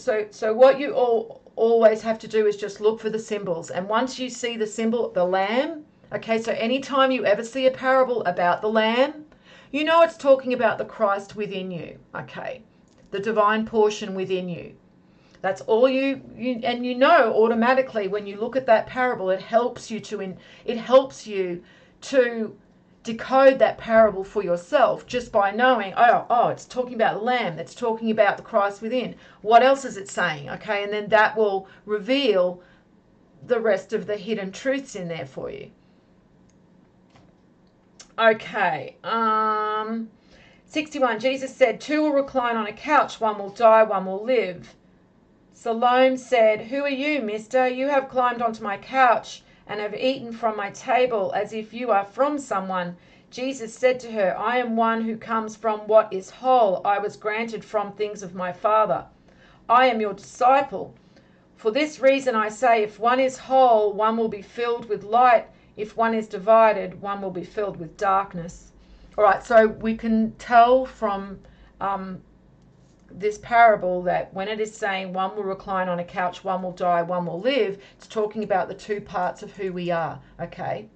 S1: what you always have to do is just look for the symbols. And once you see the symbol, the lamb, okay, so anytime you ever see a parable about the lamb, you know it's talking about the Christ within you, okay, the divine portion within you. That's all you and you know automatically when you look at that parable, it helps you to decode that parable for yourself just by knowing, oh, it's talking about the Lamb, it's talking about the Christ within. What else is it saying? Okay, and then that will reveal the rest of the hidden truths in there for you. Okay, 61, Jesus said, 2 will recline on a couch, one will die, one will live. Salome said, who are you, mister? You have climbed onto my couch and have eaten from my table as if you are from someone. Jesus said to her, I am one who comes from what is whole. I was granted from things of my Father. I am your disciple. For this reason I say, if one is whole, one will be filled with light. If one is divided, one will be filled with darkness. All right, so we can tell from this parable that when it is saying one will recline on a couch, one will die, one will live, it's talking about the two parts of who we are, okay?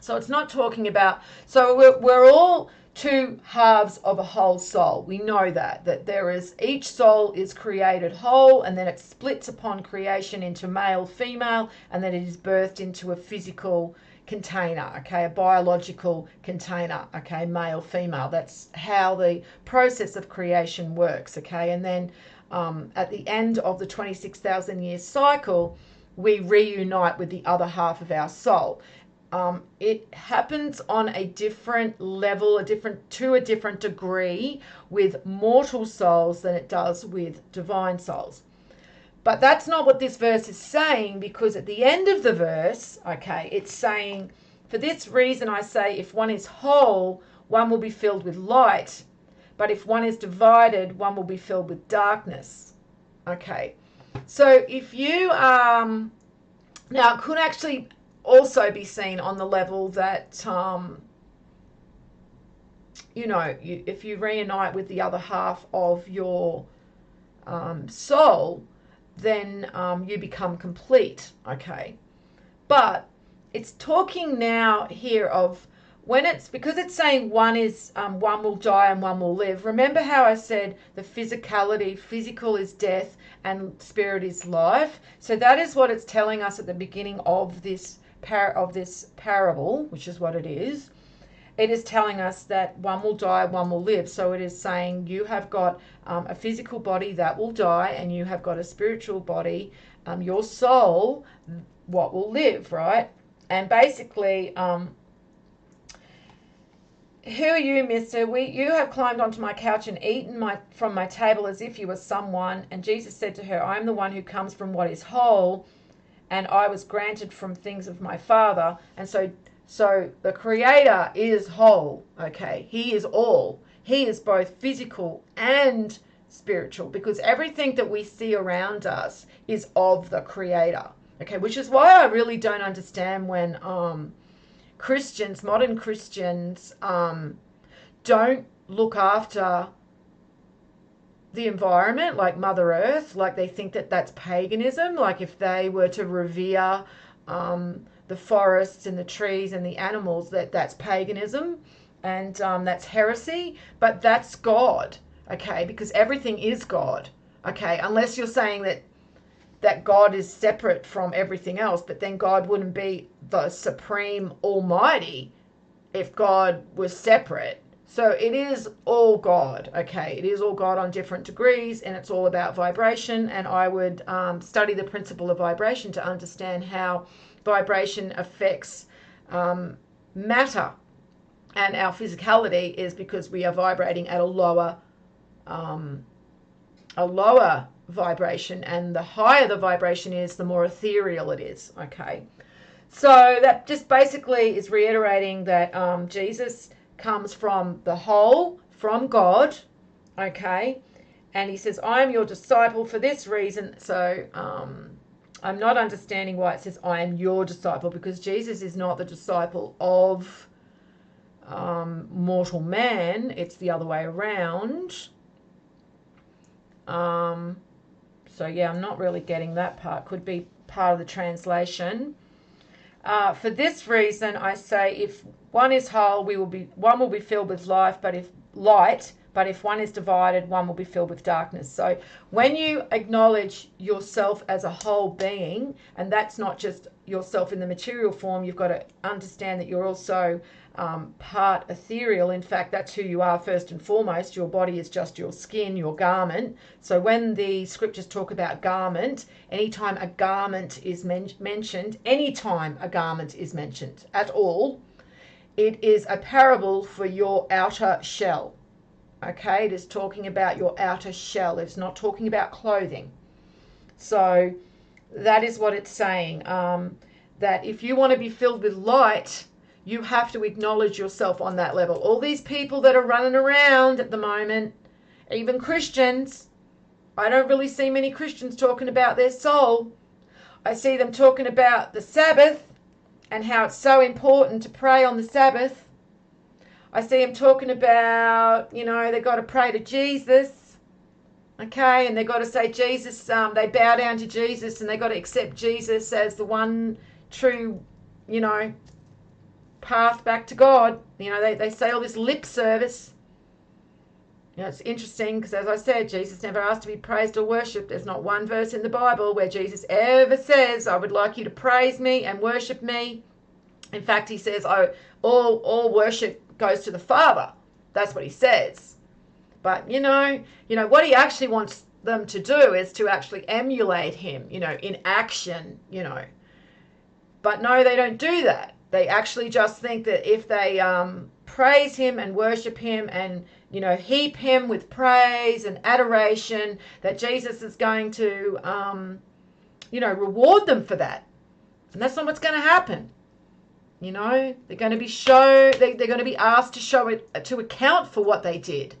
S1: So it's not talking about, so we're all two halves of a whole soul. We know that there is, each soul is created whole, and then it splits upon creation into male, female, and then it is birthed into a physical container, okay, a biological container, okay, male, female. That's how the process of creation works, okay. And then at the end of the 26,000 year cycle, we reunite with the other half of our soul. It happens on a different level, to a different degree with mortal souls than it does with divine souls. But that's not what this verse is saying, because at the end of the verse, okay, it's saying, for this reason I say, if one is whole, one will be filled with light. But if one is divided, one will be filled with darkness. Okay. So if you, now it could actually also be seen on the level that, if you reunite with the other half of your soul, then you become complete, okay? But it's talking now here of when it's, because it's saying one will die and one will live. Remember how I said the physical is death and spirit is life? So that is what it's telling us at the beginning of this parable, which is what it is. It is telling us that one will die, one will live. So it is saying you have got a physical body that will die, and you have got a spiritual body, your soul, what will live, right? And basically, who are you, mister? You have climbed onto my couch and eaten from my table as if you were someone. And Jesus said to her, I am the one who comes from what is whole, and I was granted from things of my Father. And so the Creator is whole, okay? He is all. He is both physical and spiritual, because everything that we see around us is of the Creator, okay? Which is why I really don't understand when modern Christians, don't look after the environment, like Mother Earth, like they think that that's paganism. Like if they were to revere the forests and the trees and the animals, that's paganism, and that's heresy. But that's God, okay, because everything is God, okay, unless you're saying that God is separate from everything else, but then God wouldn't be the supreme almighty if God was separate. So it is all God, okay? It is all God on different degrees, and it's all about vibration. And I would study the principle of vibration to understand how vibration affects matter. And our physicality is because we are vibrating at a lower vibration. And the higher the vibration is, the more ethereal it is, okay? So that just basically is reiterating that Jesus comes from the whole, from God, okay? And he says, I am your disciple for this reason. So I'm not understanding why it says I am your disciple, because Jesus is not the disciple of mortal man. It's the other way around. So yeah, I'm not really getting that part. Could be part of the translation. For this reason, I say, if one is whole, one will be filled with life. But But if one is divided, one will be filled with darkness. So when you acknowledge yourself as a whole being, and that's not just yourself in the material form, you've got to understand that you're also part ethereal. In fact, that's who you are first and foremost. Your body is just your skin, your garment. So when the scriptures talk about garment, anytime a garment is mentioned, anytime a garment is mentioned at all, it is a parable for your outer shell. Okay, it is talking about your outer shell. It's not talking about clothing. So that is what it's saying. That if you want to be filled with light, you have to acknowledge yourself on that level. All these people that are running around at the moment, even Christians, I don't really see many Christians talking about their soul. I see them talking about the Sabbath and how it's so important to pray on the Sabbath. I see them talking about, they've got to pray to Jesus, okay, and they've got to say Jesus, they bow down to Jesus, and they've got to accept Jesus as the one true, path back to God. They say all this lip service. It's interesting because, as I said, Jesus never asked to be praised or worshipped. There's not one verse in the Bible where Jesus ever says, I would like you to praise me and worship me. In fact, he says, all worship goes to the Father. That's what he says. But, what he actually wants them to do is to actually emulate him, in action, But no, they don't do that. They actually just think that if they praise him and worship him and, heap him with praise and adoration, that Jesus is going to, reward them for that. And that's not what's going to happen. They're going to be they're going to be asked to show it, to account for what they did,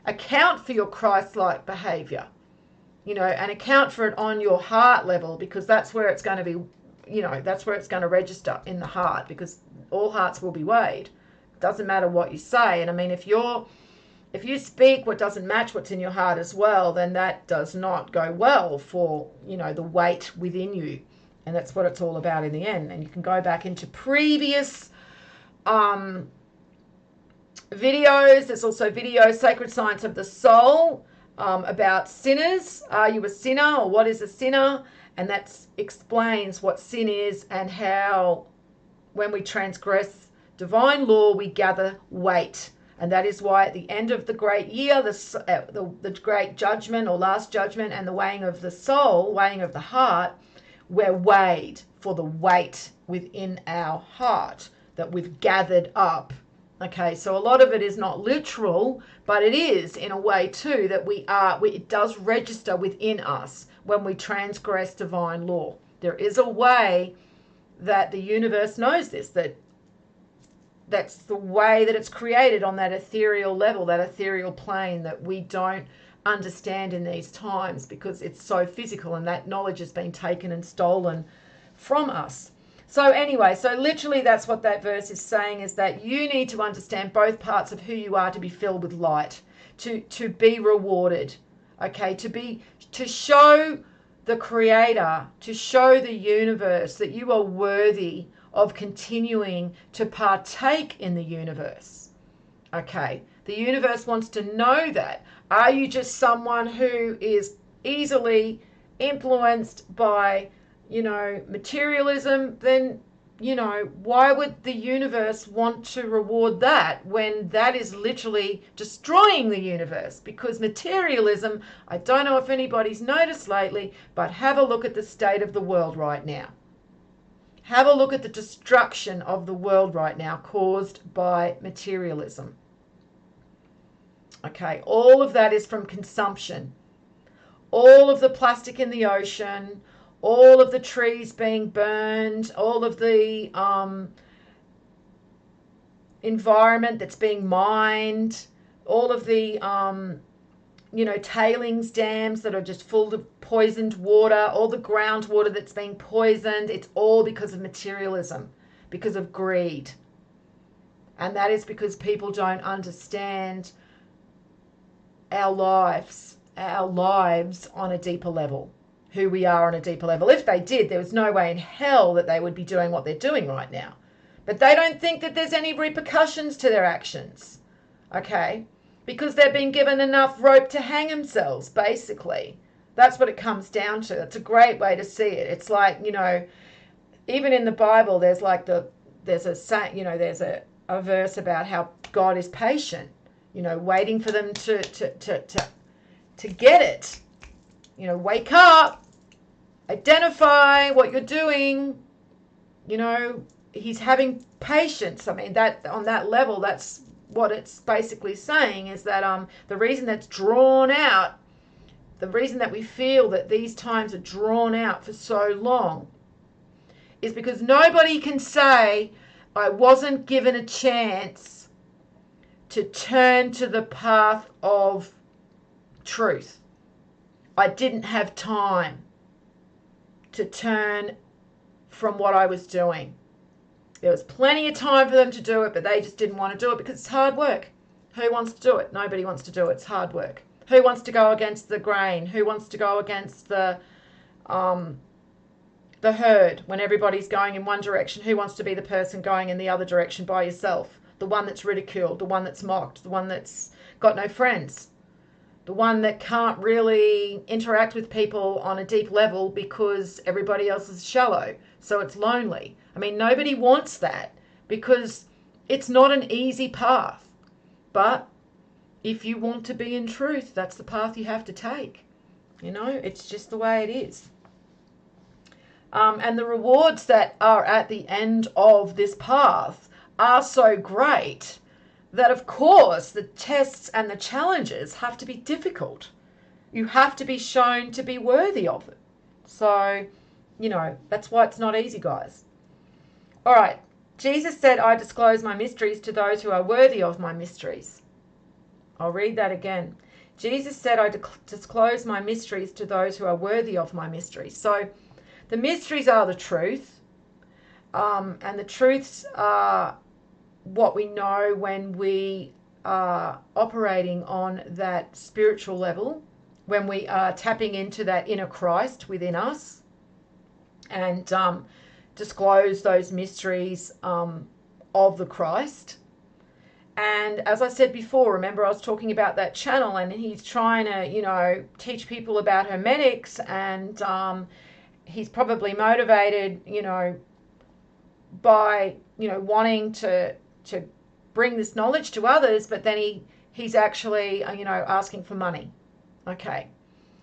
S1: account for your Christ-like behavior, and account for it on your heart level, because that's where it's going to be, that's where it's going to register in the heart, because all hearts will be weighed. It doesn't matter what you say. And I mean, if you speak what doesn't match what's in your heart as well, then that does not go well for, the weight within you. And that's what it's all about in the end. And you can go back into previous videos. There's also video, Sacred Science of the Soul, about sinners. Are you a sinner, or what is a sinner? And that explains what sin is and how, when we transgress divine law, we gather weight. And that is why at the end of the great year, the great judgment or last judgment, and the weighing of the soul, weighing of the heart, we're weighed for the weight within our heart that we've gathered up. Okay, so a lot of it is not literal, but it is in a way too that it does register within us when we transgress divine law. There is a way that the universe knows this, that's the way that it's created on that ethereal level, that ethereal plane that we don't understand in these times because it's so physical, and that knowledge has been taken and stolen from us. So anyway, so literally that's what that verse is saying, is that you need to understand both parts of who you are to be filled with light, to be rewarded, okay, to show the Creator, to show the universe that you are worthy of continuing to partake in the universe. Okay, the universe wants to know that. Are you just someone who is easily influenced by, materialism? Then, why would the universe want to reward that when that is literally destroying the universe? Because materialism, I don't know if anybody's noticed lately, but have a look at the state of the world right now. Have a look at the destruction of the world right now caused by materialism. Okay, all of that is from consumption. All of the plastic in the ocean, all of the trees being burned, all of the environment that's being mined, all of the, tailings dams that are just full of poisoned water, all the groundwater that's being poisoned. It's all because of materialism, because of greed. And that is because people don't understand our lives on a deeper level, who we are on a deeper level. If they did, there was no way in hell that they would be doing what they're doing right now. But they don't think that there's any repercussions to their actions. Okay? because they've been given enough rope to hang themselves, basically. That's what it comes down to. It's a great way to see it. It's like, even in the Bible, there's a verse about how God is patient, waiting for them to get it. Wake up, identify what you're doing. He's having patience. I mean, that on that level, that's what it's basically saying, is that the reason that's drawn out, the reason that we feel that these times are drawn out for so long, is because nobody can say, I wasn't given a chance to turn to the path of truth. I didn't have time to turn from what I was doing. There was plenty of time for them to do it, but they just didn't want to do it because it's hard work. Who wants to do it? Nobody wants to do it. It's hard work. Who wants to go against the grain? Who wants to go against the herd when everybody's going in one direction? Who wants to be the person going in the other direction by yourself? The one that's ridiculed, the one that's mocked, the one that's got no friends, the one that can't really interact with people on a deep level because everybody else is shallow, so it's lonely. I mean, nobody wants that because it's not an easy path. But if you want to be in truth, that's the path you have to take. It's just the way it is. And the rewards that are at the end of this path are so great that, of course, the tests and the challenges have to be difficult. You have to be shown to be worthy of it. So, that's why it's not easy, guys. All right. Jesus said, I disclose my mysteries to those who are worthy of my mysteries. I'll read that again. Jesus said, I disclose my mysteries to those who are worthy of my mysteries. So the mysteries are the truth. And the truths are what we know when we are operating on that spiritual level, when we are tapping into that inner Christ within us and disclose those mysteries of the Christ. And as I said before, remember I was talking about that channel, and he's trying to, teach people about hermeneutics, and he's probably motivated, by, wanting to bring this knowledge to others, but then he's actually, asking for money. Okay.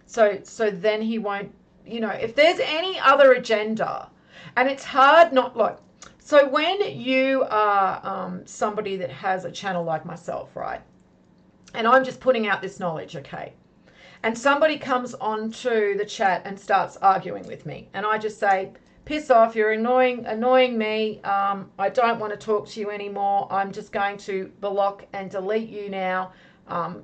S1: So then he won't, if there's any other agenda, and it's hard not like, so when you are somebody that has a channel like myself, right, and I'm just putting out this knowledge, okay, and somebody comes onto the chat and starts arguing with me, and I just say, piss off, you're annoying me, I don't want to talk to you anymore, I'm just going to block and delete you now, go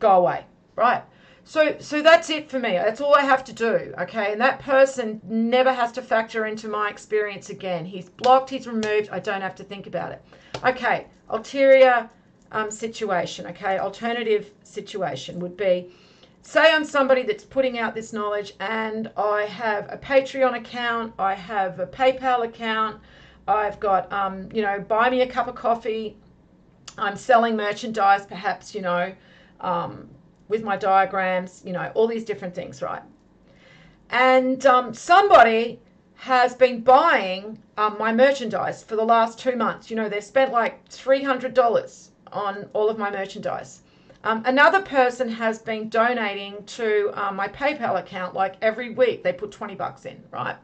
S1: away, right? So that's it for me. That's all I have to do, okay? And that person never has to factor into my experience again. He's blocked, he's removed, I don't have to think about it. Okay, ulterior situation, okay? Alternative situation would be, say I'm somebody that's putting out this knowledge and I have a Patreon account, I have a PayPal account, I've got, buy me a cup of coffee, I'm selling merchandise, perhaps, with my diagrams, all these different things, right? And somebody has been buying my merchandise for the last 2 months. They've spent like $300 on all of my merchandise. Another person has been donating to my PayPal account like every week. They put $20 in, right?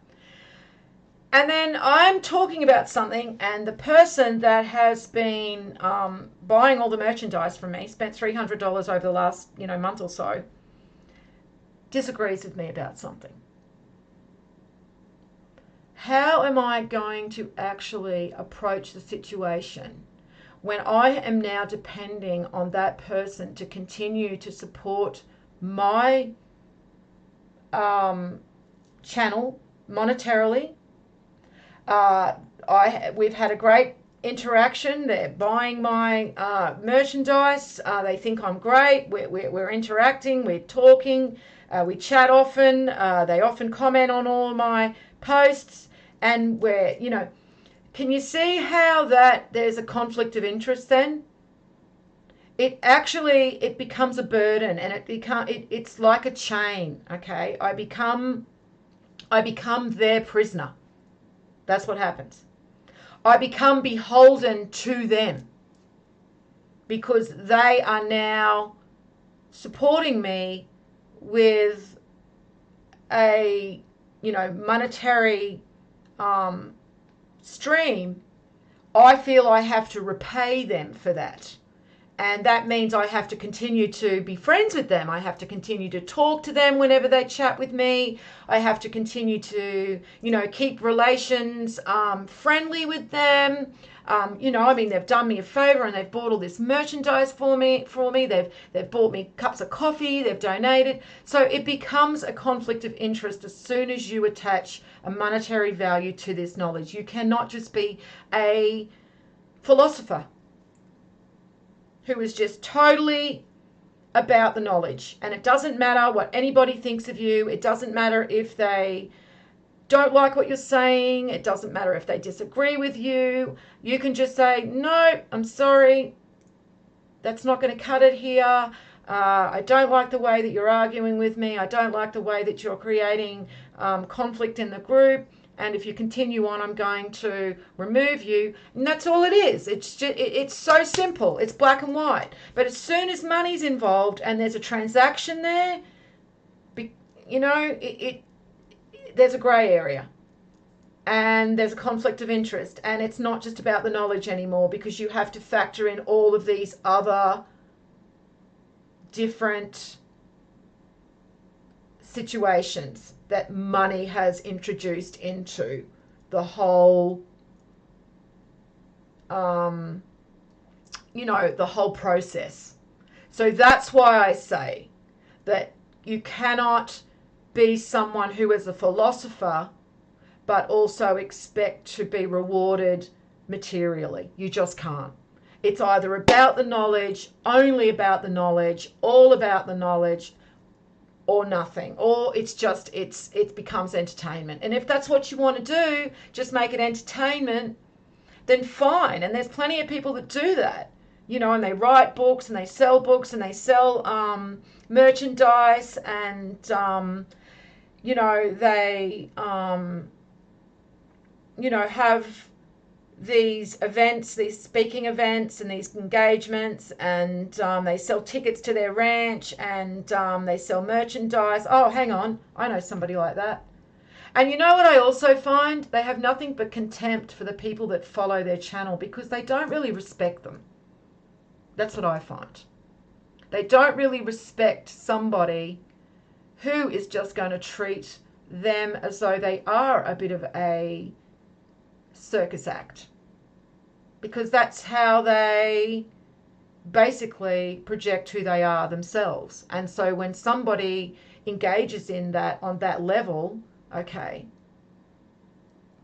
S1: And then I'm talking about something, and the person that has been buying all the merchandise from me, spent $300 over the last month or so, disagrees with me about something. How am I going to actually approach the situation when I am now depending on that person to continue to support my channel monetarily? We've had a great interaction. They're buying my merchandise. They think I'm great. We're interacting. We're talking. We chat often. They often comment on all my posts. And can you see how that there's a conflict of interest then? it becomes a burden, and it's like a chain. Okay, I become their prisoner. That's what happens. I become beholden to them because they are now supporting me with a monetary stream. I feel I have to repay them for that. And that means I have to continue to be friends with them. I have to continue to talk to them whenever they chat with me. I have to continue to, keep relations friendly with them. They've done me a favor and they've bought all this merchandise for me. They've bought me cups of coffee. They've donated. So it becomes a conflict of interest as soon as you attach a monetary value to this knowledge. You cannot just be a philosopher who is just totally about the knowledge. And it doesn't matter what anybody thinks of you. It doesn't matter if they don't like what you're saying. It doesn't matter if they disagree with you. You can just say, no, I'm sorry. That's not going to cut it here. I don't like the way that you're arguing with me. I don't like the way that you're creating conflict in the group. And if you continue on, I'm going to remove you. And that's all it is. It's so simple. It's black and white. But as soon as money's involved and there's a transaction there, there's a grey area. And there's a conflict of interest. And it's not just about the knowledge anymore, because you have to factor in all of these other different situations that money has introduced into the whole, the whole process. So that's why I say that you cannot be someone who is a philosopher but also expect to be rewarded materially. You just can't. It's either about the knowledge, only about the knowledge, all about the knowledge, or nothing, or it becomes entertainment. And if that's what you want to do, just make it entertainment, then fine. And there's plenty of people that do that, and they write books and they sell books and they sell merchandise, and they have these events, these speaking events and these engagements, and they sell tickets to their ranch, and they sell merchandise. Oh, hang on, I know somebody like that. And you know what I also find? They have nothing but contempt for the people that follow their channel, because they don't really respect them. That's what I find. They don't really respect somebody who is just going to treat them as though they are a bit of a circus act, because that's how they basically project who they are themselves. And so when somebody engages in that on that level, okay,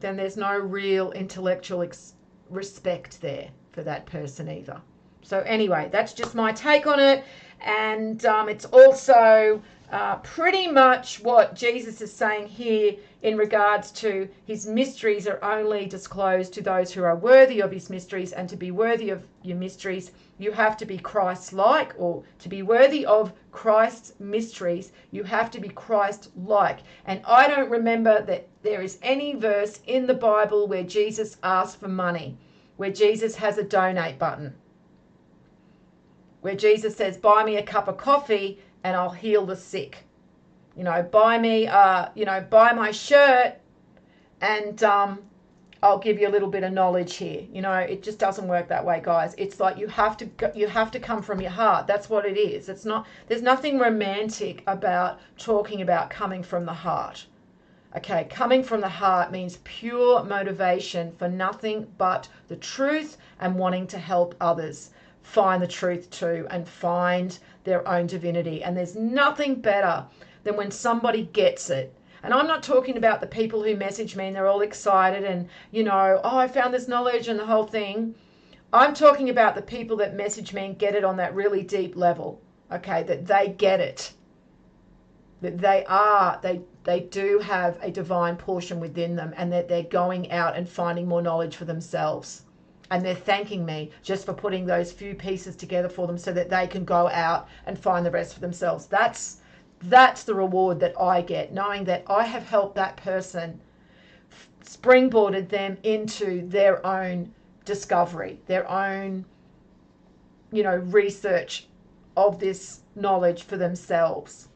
S1: then there's no real intellectual respect there for that person either. So anyway, that's just my take on it. And it's also pretty much what Jesus is saying here in regards to his mysteries are only disclosed to those who are worthy of his mysteries. And to be worthy of your mysteries, you have to be Christ-like, or to be worthy of Christ's mysteries, you have to be Christ-like. And I don't remember that there is any verse in the Bible where Jesus asks for money, where Jesus has a donate button, where Jesus says, buy me a cup of coffee and I'll heal the sick. Buy me, buy my shirt and I'll give you a little bit of knowledge here. It just doesn't work that way, guys. It's like you have to come from your heart. That's what it is. There's nothing romantic about talking about coming from the heart. Okay, coming from the heart means pure motivation for nothing but the truth and wanting to help others find the truth too and find their own divinity. And there's nothing better than when somebody gets it. And I'm not talking about the people who message me and they're all excited and, oh, I found this knowledge and the whole thing. I'm talking about the people that message me and get it on that really deep level, okay, that they get it, that they do have a divine portion within them, and that they're going out and finding more knowledge for themselves. and they're thanking me just for putting those few pieces together for them so that they can go out and find the rest for themselves. That's the reward that I get, knowing that I have helped that person, springboarded them into their own discovery, their own, research of this knowledge for themselves.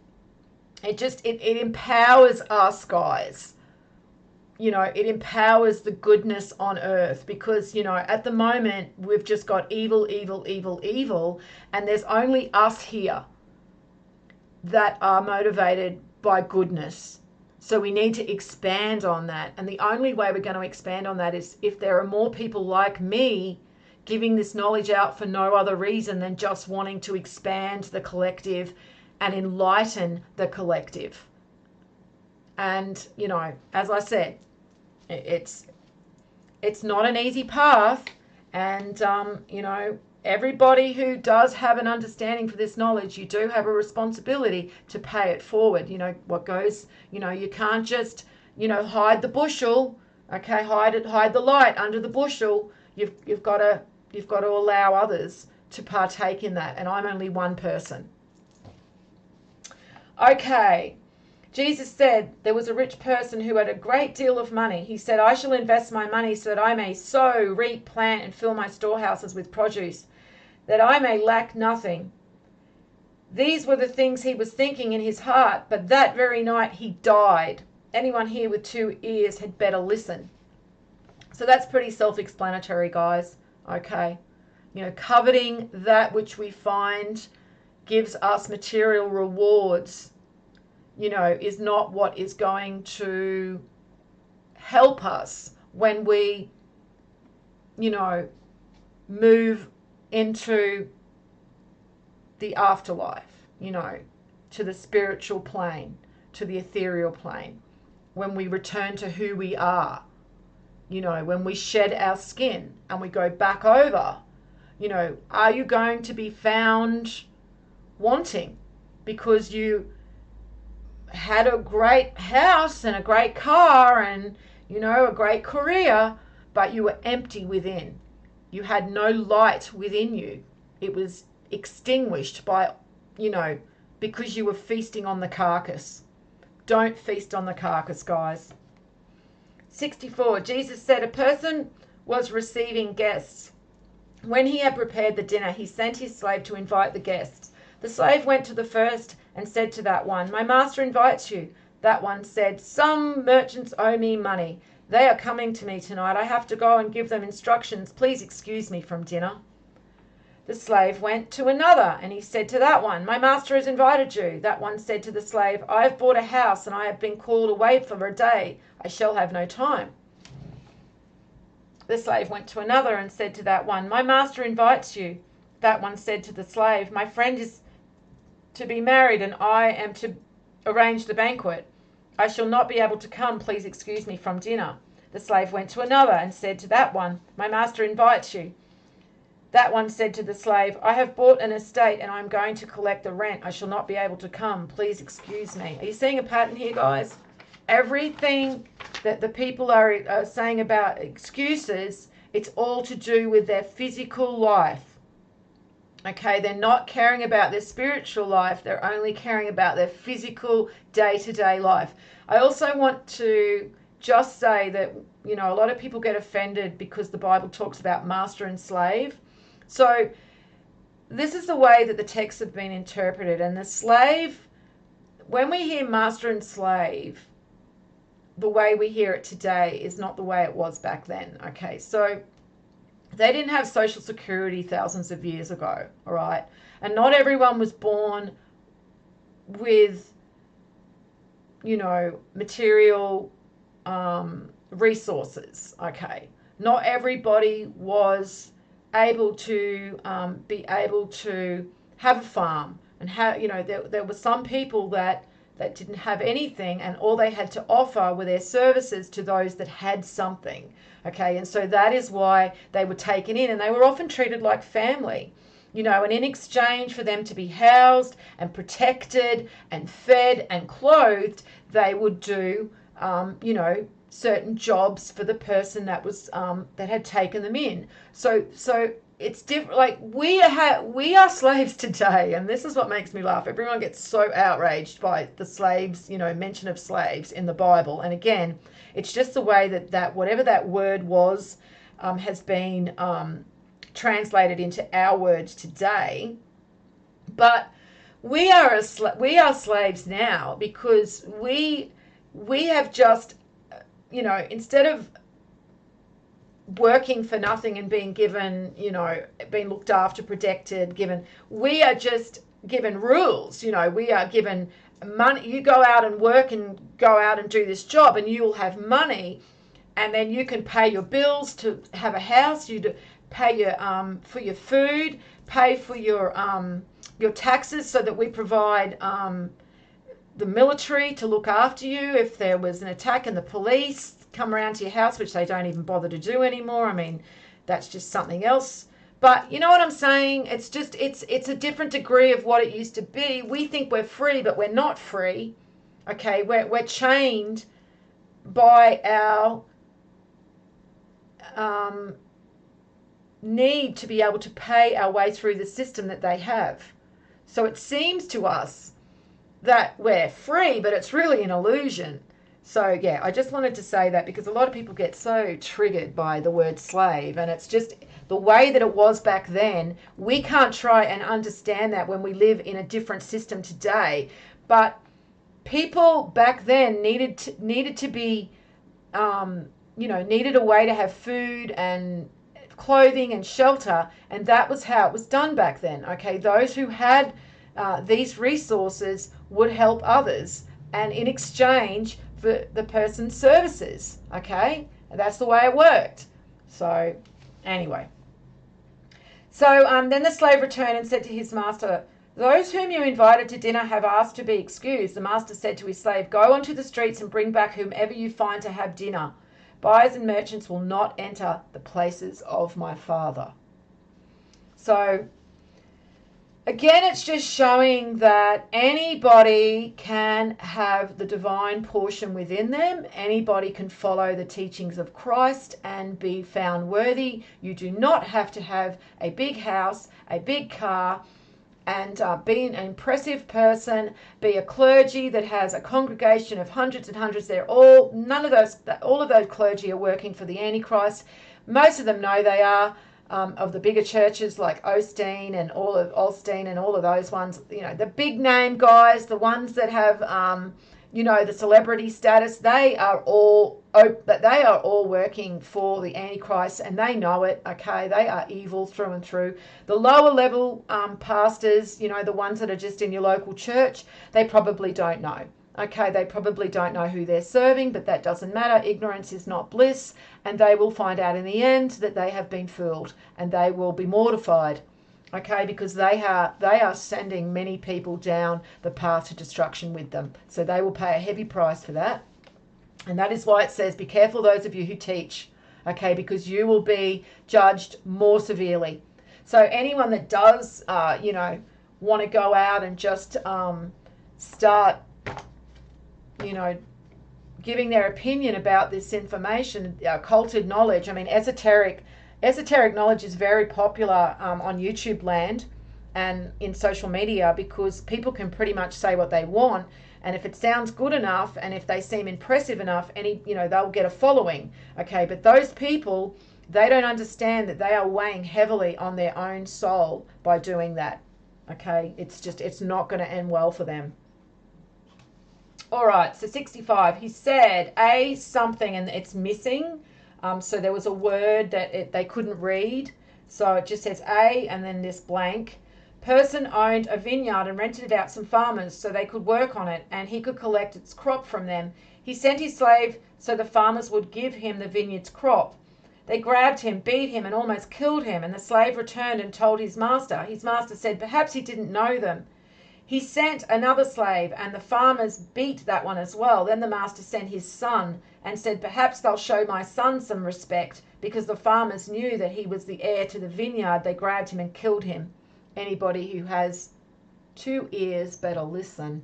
S1: It empowers us, guys. It empowers the goodness on earth, because, at the moment we've just got evil, evil, evil, evil, and there's only us here that are motivated by goodness. So we need to expand on that. And the only way we're going to expand on that is if there are more people like me giving this knowledge out for no other reason than just wanting to expand the collective and enlighten the collective. And, as I said, it's not an easy path. And, everybody who does have an understanding for this knowledge, you do have a responsibility to pay it forward. What goes, you can't just, hide the bushel, okay, hide the light under the bushel. You've got to allow others to partake in that. And I'm only one person. Okay. Jesus said there was a rich person who had a great deal of money. He said, I shall invest my money so that I may sow, reap, plant, and fill my storehouses with produce, that I may lack nothing. These were the things he was thinking in his heart, but that very night he died. Anyone here with 2 ears had better listen. So that's pretty self-explanatory, guys. Okay. Coveting that which we find gives us material rewards, is not what is going to help us when we, move into the afterlife, to the spiritual plane, to the ethereal plane, when we return to who we are, when we shed our skin and we go back over, are you going to be found wanting because you had a great house and a great car and, a great career, but you were empty within? You had no light within you. It was extinguished by, because you were feasting on the carcass. Don't feast on the carcass, guys. 64, Jesus said, a person was receiving guests. When he had prepared the dinner, he sent his slave to invite the guests. The slave went to the first and said to that one, my master invites you. That one said, some merchants owe me money. They are coming to me tonight. I have to go and give them instructions. Please excuse me from dinner. The slave went to another, and he said to that one, my master has invited you. That one said to the slave, I have bought a house, and I have been called away for a day. I shall have no time. The slave went to another and said to that one, my master invites you. That one said to the slave, my friend is to be married, and I am to arrange the banquet. I shall not be able to come. Please excuse me from dinner. The slave went to another and said to that one, my master invites you. That one said to the slave, I have bought an estate and I'm going to collect the rent. I shall not be able to come. Please excuse me. Are you seeing a pattern here, guys? Everything that the people are saying about excuses, it's all to do with their physical life. Okay, they're not caring about their spiritual life. They're only caring about their physical day-to-day life. I also want to just say that, a lot of people get offended because the Bible talks about master and slave. So this is the way that the texts have been interpreted. And the slave, when we hear master and slave, the way we hear it today is not the way it was back then. Okay, so they didn't have Social Security thousands of years ago, all right? And not everyone was born with, material resources, okay? Not everybody was able to be able to have a farm and have, there were some people that didn't have anything, and all they had to offer were their services to those that had something. Okay, and so that is why they were taken in, and they were often treated like family, and in exchange for them to be housed and protected and fed and clothed, they would do, certain jobs for the person that was that had taken them in. So it's different. Like we are slaves today, and this is what makes me laugh. Everyone gets so outraged by the slaves, mention of slaves in the Bible. And again, it's just the way that whatever that word was has been translated into our words today. But we are slaves now because we have just, instead of working for nothing and being given, being looked after, protected, we are just given rules. We are given money. You go out and work and go out and do this job, and you'll have money, and then you can pay your bills to have a house. You pay your for your food, pay for your taxes, so that we provide the military to look after you if there was an attack, and the police come around to your house, which they don't even bother to do anymore. I mean, that's just something else. But you know what I'm saying? It's just it's a different degree of what it used to be. We think we're free, but we're not free. Okay, we're chained by our need to be able to pay our way through the system that they have. So it seems to us that we're free, but it's really an illusion. So yeah, I just wanted to say that because a lot of people get so triggered by the word slave, and it's just the way that it was back then. We can't try and understand that when we live in a different system today. But people back then needed to be, needed a way to have food and clothing and shelter, and that was how it was done back then. Okay, those who had these resources would help others, and in exchange for the person's services. Okay, that's the way it worked. So anyway, then the slave returned and said to his master, "Those whom you invited to dinner have asked to be excused." The master said to his slave, "Go onto the streets and bring back whomever you find to have dinner. Buyers and merchants will not enter the places of my Father." So again, it's just showing that anybody can have the divine portion within them. Anybody can follow the teachings of Christ and be found worthy. You do not have to have a big house, a big car, and be an impressive person, be a clergy that has a congregation of hundreds and hundreds. All of those clergy are working for the Antichrist. Most of them know they are. Of the bigger churches like Osteen and all of those ones, the big name guys, the ones that have, the celebrity status, they are all working for the Antichrist, and they know it. Okay, they are evil through and through. The lower level pastors, the ones that are just in your local church, they probably don't know. Okay, they probably don't know who they're serving, but that doesn't matter. Ignorance is not bliss, and they will find out in the end that they have been fooled, and they will be mortified. Okay, because they are sending many people down the path to destruction with them. So they will pay a heavy price for that. And that is why it says, be careful those of you who teach, okay, because you will be judged more severely. So anyone that does, want to go out and just start, giving their opinion about this information, occulted knowledge. I mean, esoteric knowledge is very popular on YouTube land and in social media, because people can pretty much say what they want, and if it sounds good enough and if they seem impressive enough, they'll get a following. Okay, but those people, they don't understand that they are weighing heavily on their own soul by doing that. Okay, it's not going to end well for them. All right, so 65, he said a something and it's missing. So there was a word that they couldn't read. So it just says a and then this blank. Person owned a vineyard and rented it out some farmers so they could work on it and he could collect its crop from them. He sent his slave so the farmers would give him the vineyard's crop. They grabbed him, beat him and almost killed him, and the slave returned and told his master. His master said perhaps he didn't know them. He sent another slave, and the farmers beat that one as well. Then the master sent his son and said, perhaps they'll show my son some respect, because the farmers knew that he was the heir to the vineyard. They grabbed him and killed him. Anybody who has 2 ears better listen.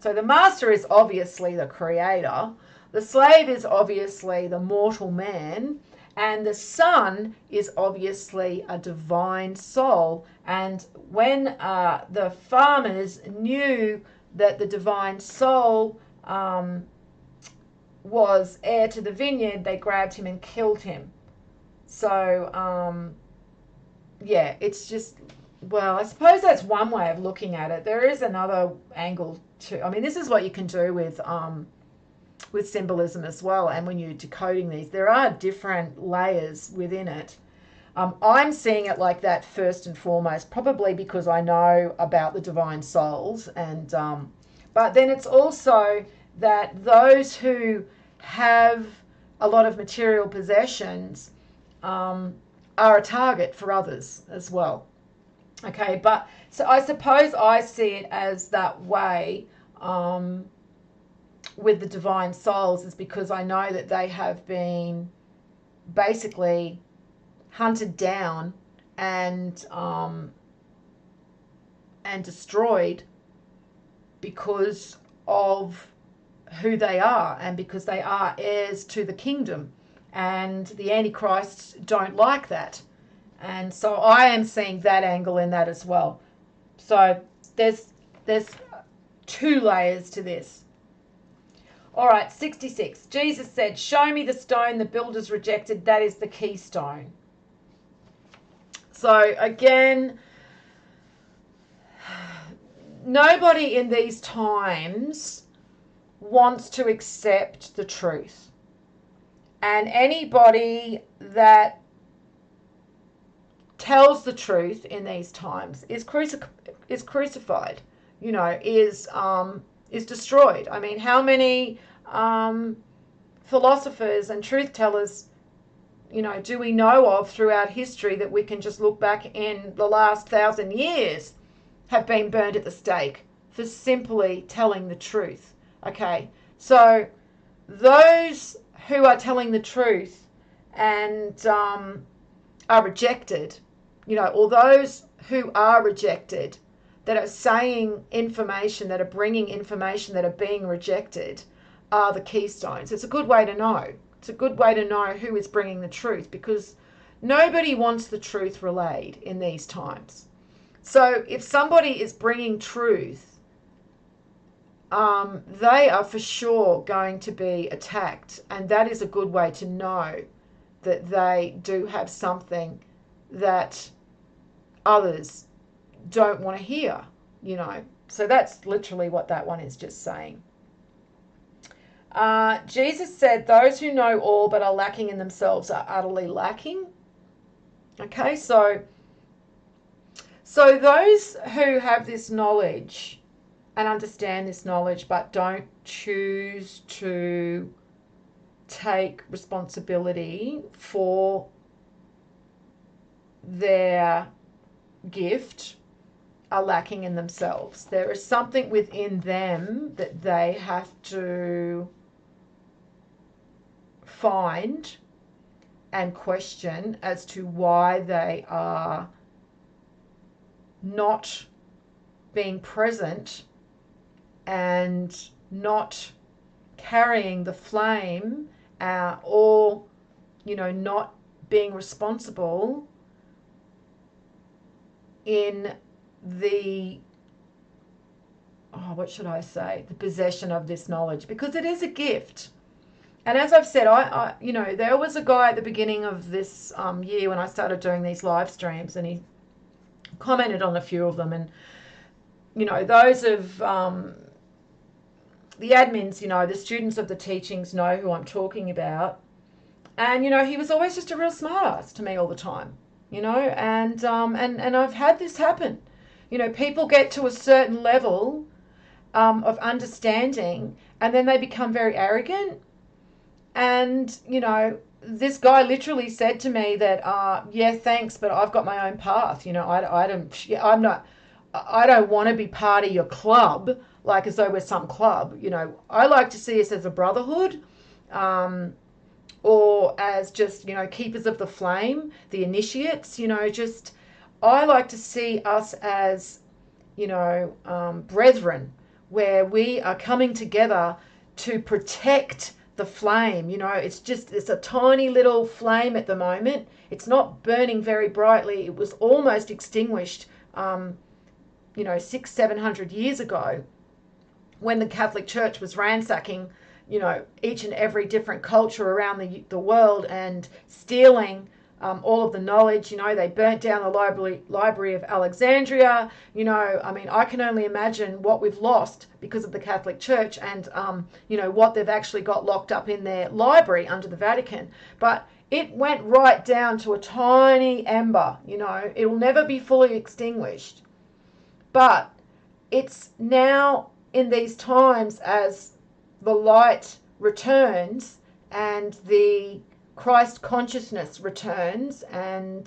S1: So the master is obviously the creator. The slave is obviously the mortal man, and the son is obviously a divine soul. And when the farmers knew that the divine soul was heir to the vineyard, they grabbed him and killed him. So, yeah, it's just, well, I suppose that's one way of looking at it. There is another angle too. I mean, this is what you can do with symbolism as well. And when you're decoding these, there are different layers within it. I'm seeing it like that first and foremost, probably because I know about the divine souls. And but then it's also that those who have a lot of material possessions are a target for others as well. Okay, but so I suppose I see it as that way with the divine souls, is because I know that they have been basically hunted down and destroyed because of who they are, and because they are heirs to the kingdom, and the Antichrists don't like that. And so I am seeing that angle in that as well. So there's two layers to this. All right, 66. Jesus said, "Show me the stone the builders rejected, that is the keystone." So again, nobody in these times wants to accept the truth. And anybody that tells the truth in these times is crucified, you know, is destroyed. I mean, how many philosophers and truth tellers, you know, do we know of throughout history that we can just look back in the last 1,000 years have been burned at the stake for simply telling the truth? Okay, so those who are telling the truth and are rejected, you know, or those who are rejected, that are saying information, that are bringing information that are being rejected, are the keystones. It's a good way to know. It's a good way to know who is bringing the truth, because nobody wants the truth relayed in these times. So if somebody is bringing truth, they are for sure going to be attacked, and that is a good way to know that they do have something that others don't want to hear, you know. So that's literally what that one is just saying. Jesus said, "Those who know all but are lacking in themselves are utterly lacking." Okay, so those who have this knowledge and understand this knowledge but don't choose to take responsibility for their gift are lacking in themselves. There is something within them that they have to find and question as to why they are not being present and not carrying the flame, or, you know, not being responsible in the, what should I say, the possession of this knowledge, because it is a gift. And as I've said, I you know, there was a guy at the beginning of this year when I started doing these live streams, and he commented on a few of them, and, you know, those of the admins, you know, the students of the teachings know who I'm talking about. And, you know, he was always just a real smartass to me all the time, you know, and I've had this happen. You know, people get to a certain level of understanding, and then they become very arrogant. And, you know, this guy literally said to me that, yeah, thanks, but I've got my own path. You know, I don't want to be part of your club, like as though we're some club. You know, I like to see us as a brotherhood, or as just, you know, keepers of the flame, the initiates, you know, just, I like to see us as, you know, brethren, where we are coming together to protect the flame. You know, it's a tiny little flame at the moment. It's not burning very brightly. It was almost extinguished, 600-700 years ago, when the Catholic Church was ransacking, each and every different culture around the world and stealing all of the knowledge. They burnt down the library of Alexandria. I can only imagine what we've lost because of the Catholic Church and, what they've actually got locked up in their library under the Vatican. But it went right down to a tiny ember. It'll never be fully extinguished. But it's now in these times, as the light returns and the Christ consciousness returns and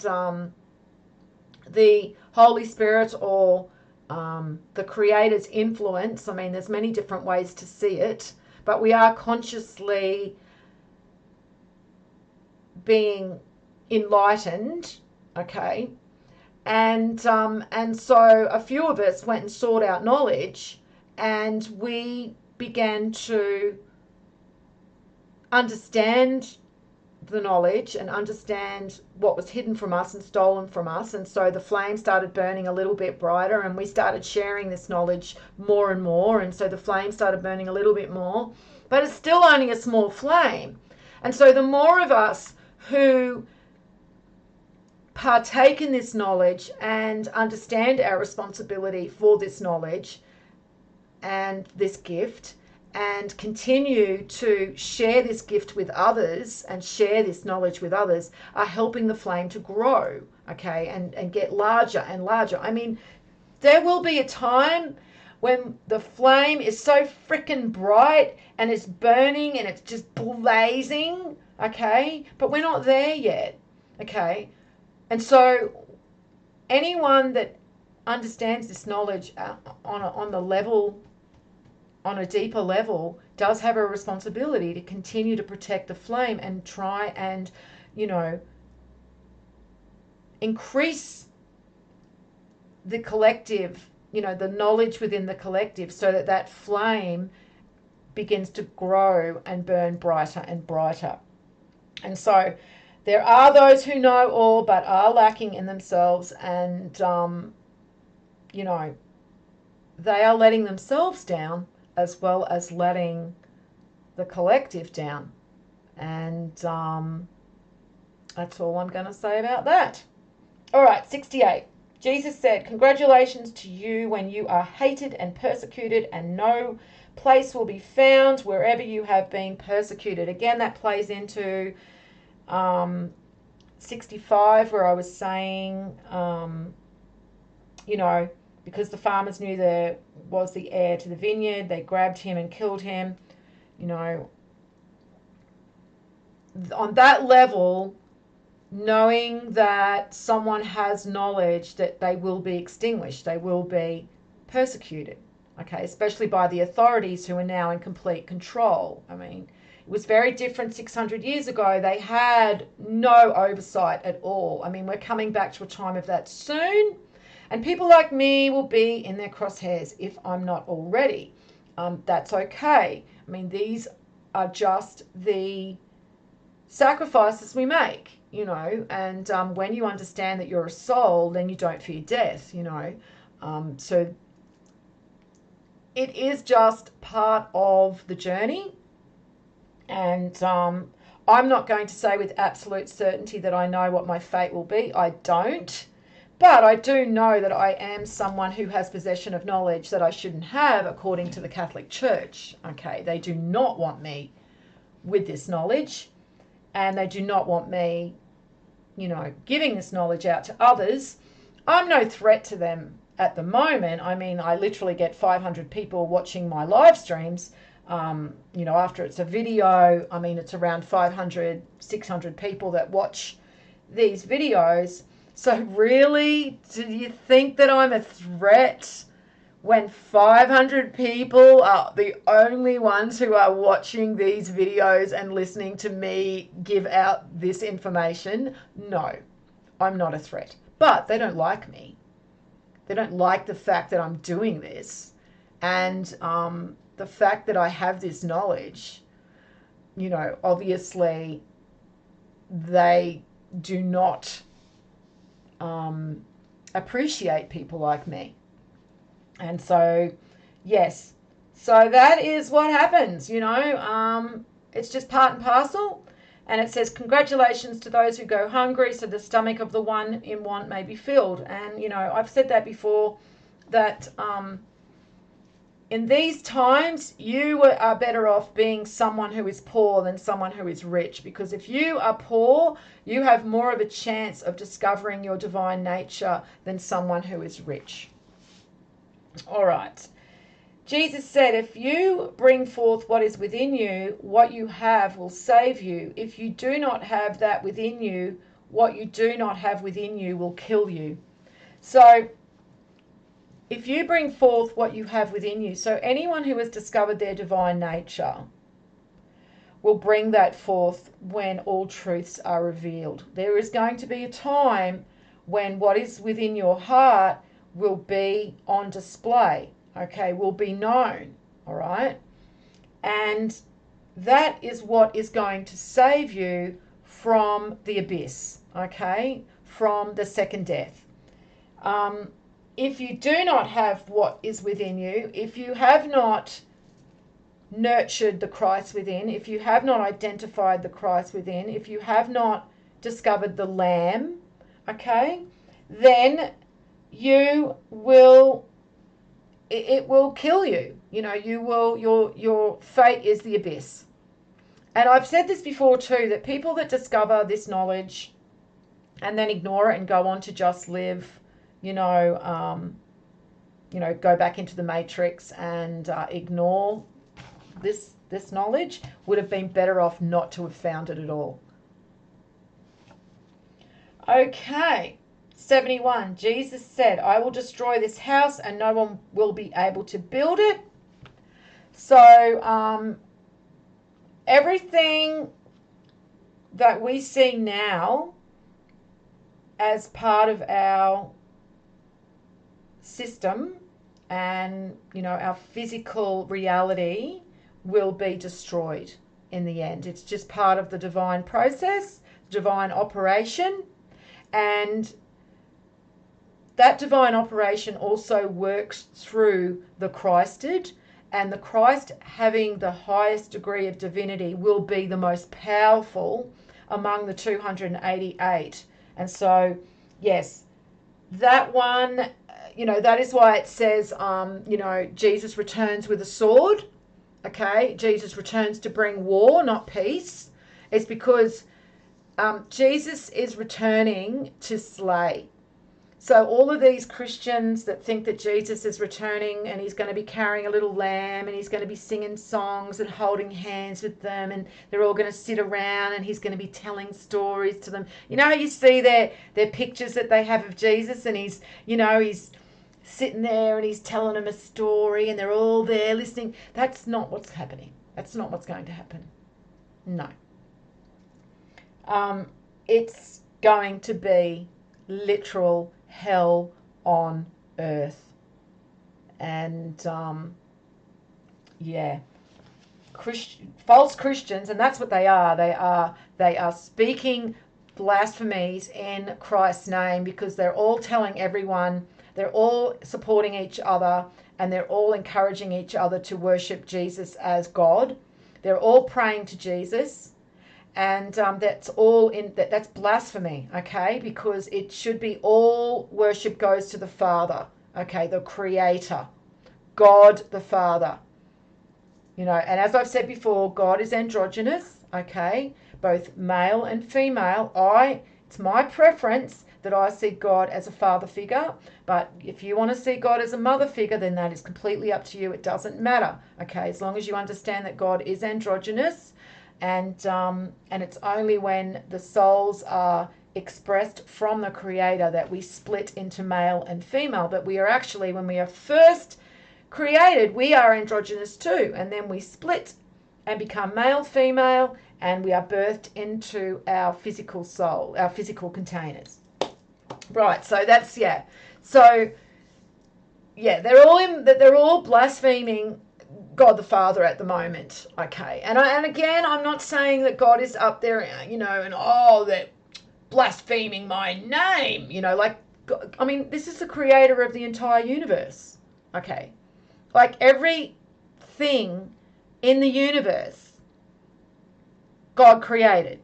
S1: the Holy Spirit or the Creator's influence. There's many different ways to see it, but we are consciously being enlightened, okay? And so a few of us went and sought out knowledge, and we began to understand the knowledge and understand what was hidden from us and stolen from us. And so the flame started burning a little bit brighter, and we started sharing this knowledge more and more. And so the flame started burning a little bit more, but it's still only a small flame. And so the more of us who partake in this knowledge and understand our responsibility for this knowledge and this gift, and continue to share this gift with others and share this knowledge with others, are helping the flame to grow, okay, and get larger and larger. There will be a time when the flame is so freaking bright and it's burning and it's just blazing, okay, but we're not there yet, okay. And so anyone that understands this knowledge on a deeper level does have a responsibility to continue to protect the flame and try and, increase the collective, the knowledge within the collective, so that that flame begins to grow and burn brighter and brighter. And so there are those who know all but are lacking in themselves, and, they are letting themselves down as well as letting the collective down. And that's all I'm going to say about that. All right, 68. Jesus said, "Congratulations to you when you are hated and persecuted, and no place will be found wherever you have been persecuted." Again, that plays into 65, where I was saying, because the farmers knew there was the heir to the vineyard, they grabbed him and killed him. On that level, knowing that someone has knowledge that they will be extinguished, they will be persecuted, okay, especially by the authorities who are now in complete control. It was very different 600 years ago. They had no oversight at all. We're coming back to a time of that soon. And people like me will be in their crosshairs if I'm not already. That's okay. These are just the sacrifices we make, and when you understand that you're a soul, then you don't fear death, So it is just part of the journey. And I'm not going to say with absolute certainty that I know what my fate will be. I don't. But I do know that I am someone who has possession of knowledge that I shouldn't have, according to the Catholic Church. Okay, they do not want me with this knowledge, and they do not want me, giving this knowledge out to others. I'm no threat to them at the moment. I literally get 500 people watching my live streams. After it's a video, it's around 500, 600 people that watch these videos. So really, do you think that I'm a threat when 500 people are the only ones who are watching these videos and listening to me give out this information? No, I'm not a threat. But they don't like me. They don't like the fact that I'm doing this. And the fact that I have this knowledge, obviously they do not appreciate people like me. And so, yes, so that is what happens, it's just part and parcel. And it says, congratulations to those who go hungry, so the stomach of the one in want may be filled. And, I've said that before, that in these times, you are better off being someone who is poor than someone who is rich. Because if you are poor, you have more of a chance of discovering your divine nature than someone who is rich. All right. Jesus said, if you bring forth what is within you, what you have will save you. If you do not have that within you, what you do not have within you will kill you. So if you bring forth what you have within you, so anyone who has discovered their divine nature will bring that forth when all truths are revealed. There is going to be a time when what is within your heart will be on display. Okay, will be known, all right? And that is what is going to save you from the abyss, okay? From the second death. If you do not have what is within you, if you have not nurtured the Christ within, if you have not identified the Christ within, if you have not discovered the Lamb, okay, then you will... it will kill you. Your fate is the abyss. And I've said this before too, that people that discover this knowledge and then ignore it and go on to just live, go back into the matrix and ignore this knowledge, would have been better off not to have found it at all. Okay. 71, Jesus said, I will destroy this house and no one will be able to build it. So everything that we see now as part of our system and, our physical reality will be destroyed in the end. It's just part of the divine process, divine operation, and that divine operation also works through the Christed, and the Christ, having the highest degree of divinity, will be the most powerful among the 288. And so, yes, that one, that is why it says, Jesus returns with a sword. Okay, Jesus returns to bring war, not peace. It's because Jesus is returning to slay. So all of these Christians that think that Jesus is returning and he's going to be carrying a little lamb and he's going to be singing songs and holding hands with them and they're all going to sit around and he's going to be telling stories to them. You know how you see their pictures that they have of Jesus and he's sitting there and he's telling them a story and they're all there listening. That's not what's happening. That's not what's going to happen. No. It's going to be literal hell on earth. And false Christians, and that's what they are. They are speaking blasphemies in Christ's name because they're all telling everyone, they're all supporting each other, and they're all encouraging each other to worship Jesus as God. They're all praying to Jesus. And that's blasphemy, okay? Because it should be all worship goes to the Father, okay? The Creator, God the Father. And as I've said before, God is androgynous, okay? Both male and female. It's my preference that I see God as a father figure. But if you want to see God as a mother figure, then that is completely up to you. It doesn't matter, okay? As long as you understand that God is androgynous. And it's only when the souls are expressed from the Creator that we split into male and female. But we are actually, when we are first created, we are androgynous too. And then we split and become male, female, and we are birthed into our physical soul, our physical containers. Right, so that's, they're all blaspheming God the Father at the moment. Okay. And again, I'm not saying that God is up there, and they're blaspheming my name, I mean, this is the creator of the entire universe. Okay. Like everything in the universe, God created.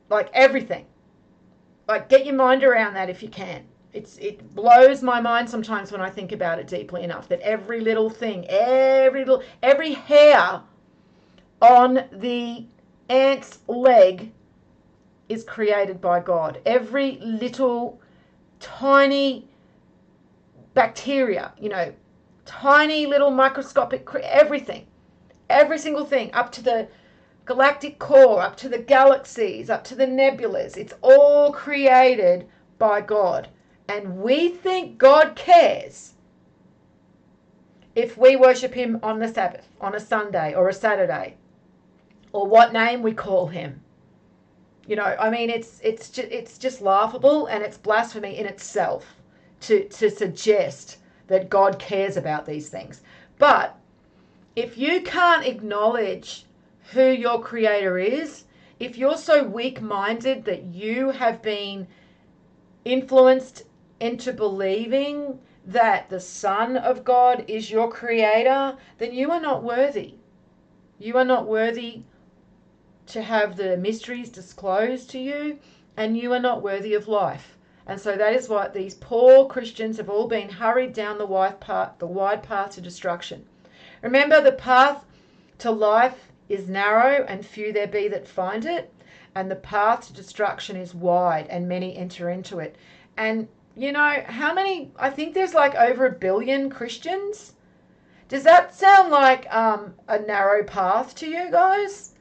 S1: Like everything. Like get your mind around that if you can. It blows my mind sometimes when I think about it deeply enough that every little thing, every hair on the ant's leg is created by God. Every little tiny bacteria, tiny little microscopic, everything, every single thing, up to the galactic core, up to the galaxies, up to the nebulas, it's all created by God. And we think God cares if we worship him on the Sabbath, on a Sunday or a Saturday, or what name we call him. I mean, it's just laughable, and it's blasphemy in itself to suggest that God cares about these things. But if you can't acknowledge who your creator is, if you're so weak-minded that you have been influenced into believing that the Son of God is your creator, then you are not worthy. You are not worthy to have the mysteries disclosed to you, and you are not worthy of life. And so that is why these poor Christians have all been hurried down the wide path to destruction. Remember, the path to life is narrow, and few there be that find it, and the path to destruction is wide, and many enter into it. And how many? I think there's like over 1 billion Christians. Does that sound like a narrow path to you guys?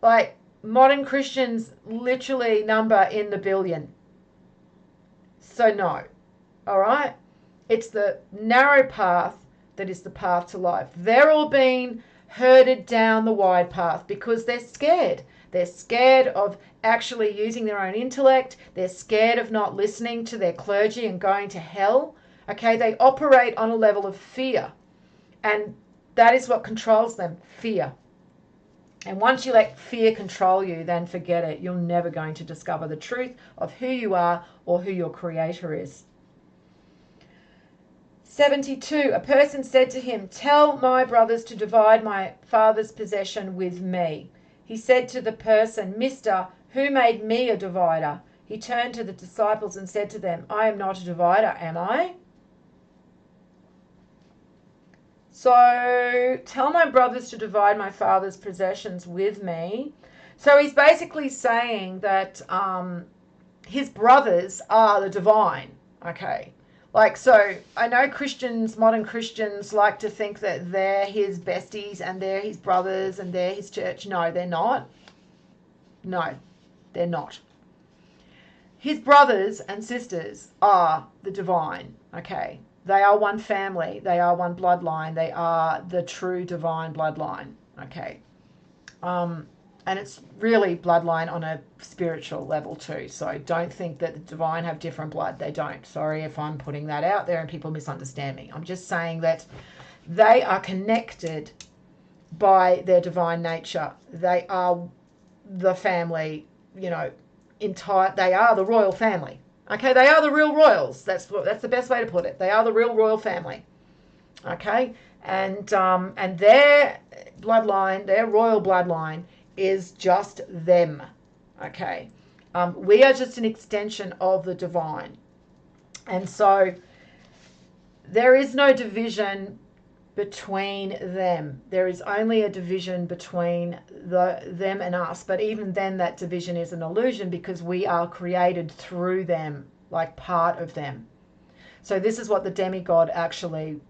S1: Like modern Christians literally number in the billion. So no. All right? It's the narrow path that is the path to life. They're all being herded down the wide path because they're scared. They're scared of actually using their own intellect. They're scared of not listening to their clergy and going to hell. Okay, they operate on a level of fear. And that is what controls them, fear. And once you let fear control you, then forget it. You're never going to discover the truth of who you are or who your creator is. 72, a person said to him, "Tell my brothers to divide my father's possession with me." He said to the person, "Mister, who made me a divider?" He turned to the disciples and said to them, "I am not a divider, am I? So tell my brothers to divide my father's possessions with me." So he's basically saying that his brothers are the divine. Okay. So I know modern Christians like to think that they're his besties and they're his brothers and they're his church. No, they're not. No, they're not. His brothers and sisters are the divine. Okay. They are one family. They are one bloodline. They are the true divine bloodline. Okay. And it's really bloodline on a spiritual level too. So don't think that the divine have different blood. They don't. Sorry if I'm putting that out there and people misunderstand me. I'm just saying that they are connected by their divine nature. They are the family, they are the royal family. Okay, they are the real royals. That's the best way to put it. They are the real royal family. Okay, and their bloodline, their royal bloodline, is just them. Okay, we are just an extension of the divine, and so there is no division between them. There is only a division between them and us, but even then that division is an illusion because we are created through them, like part of them. So this is what the demigod actually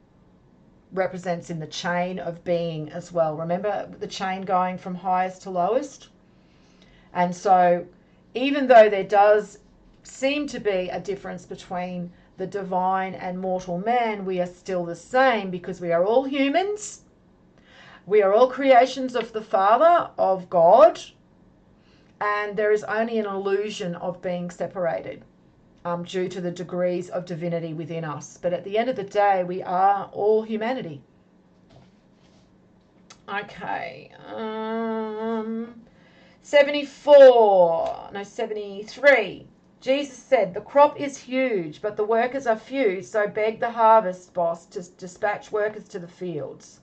S1: represents in the chain of being as well. Remember the chain going from highest to lowest? And so even though there does seem to be a difference between the divine and mortal man, we are still the same because we are all humans. We are all creations of the Father, of God, and there is only an illusion of being separated due to the degrees of divinity within us. But at the end of the day, we are all humanity. Okay. 73. Jesus said, the crop is huge, but the workers are few, so beg the harvest boss to dispatch workers to the fields.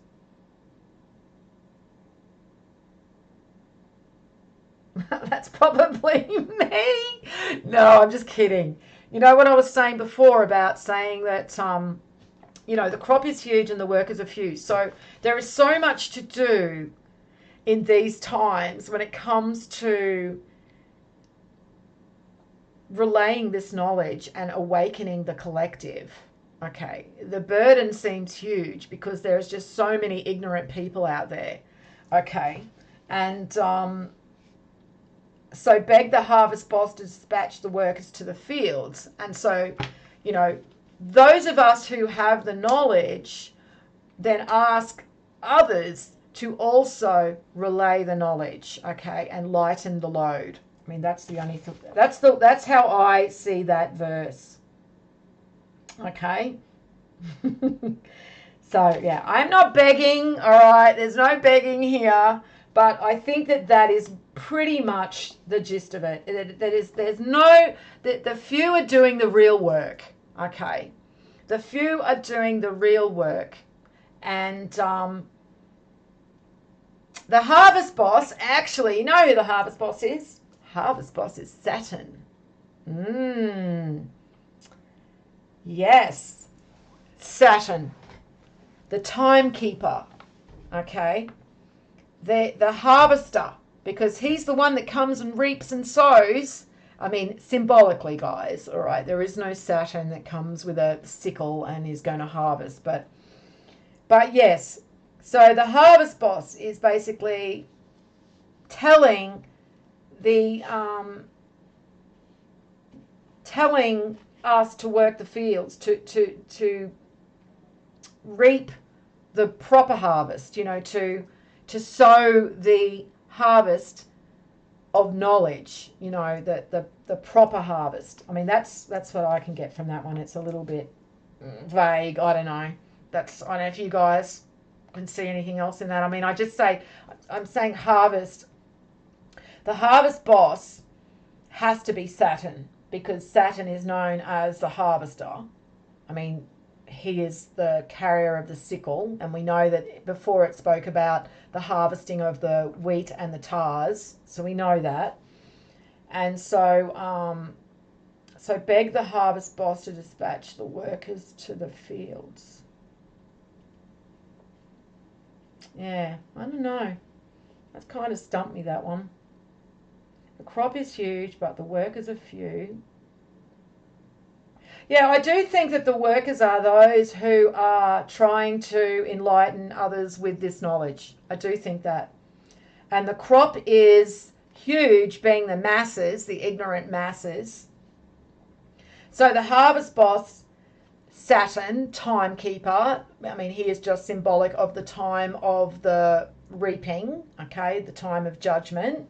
S1: That's probably me. No, I'm just kidding. You know what I was saying before about saying that, the crop is huge and the workers are few. So there is so much to do in these times when it comes to relaying this knowledge and awakening the collective. Okay, the burden seems huge because there's just so many ignorant people out there. Okay, and so beg the harvest boss to dispatch the workers to the fields. And so, those of us who have the knowledge then ask others to also relay the knowledge, okay, and lighten the load. I mean, that's the only thing. That's how I see that verse. Okay. So yeah, I'm not begging. All right, there's no begging here, but I think that is pretty much the gist of it. The few are doing the real work. Okay, the few are doing the real work, and the harvest boss, actually, you know who the harvest boss is? Harvest boss is Saturn. Yes, Saturn, the timekeeper. Okay, the harvester, because he's the one that comes and reaps and sows. I mean, symbolically, guys. All right, there is no Saturn that comes with a sickle and is going to harvest, but yes. So the harvest boss is basically telling telling us to work the fields, to reap the proper harvest, to sow the harvest of knowledge, the proper harvest. I mean, that's what I can get from that one. It's a little bit vague. I don't know. I don't know if you guys can see anything else in that. I mean, I'm saying harvest. The harvest boss has to be Saturn, because Saturn is known as the harvester. I mean, he is the carrier of the sickle, and we know that before it spoke about the harvesting of the wheat and the tares, so we know that. And so beg the harvest boss to dispatch the workers to the fields. Yeah, I don't know. That's kind of stumped me, that one. The crop is huge, but the workers are few. Yeah, I do think that the workers are those who are trying to enlighten others with this knowledge. I do think that. And the crop is huge, being the masses, the ignorant masses. So the harvest boss, Saturn, timekeeper, I mean, he is just symbolic of the time of the reaping, okay, the time of judgment,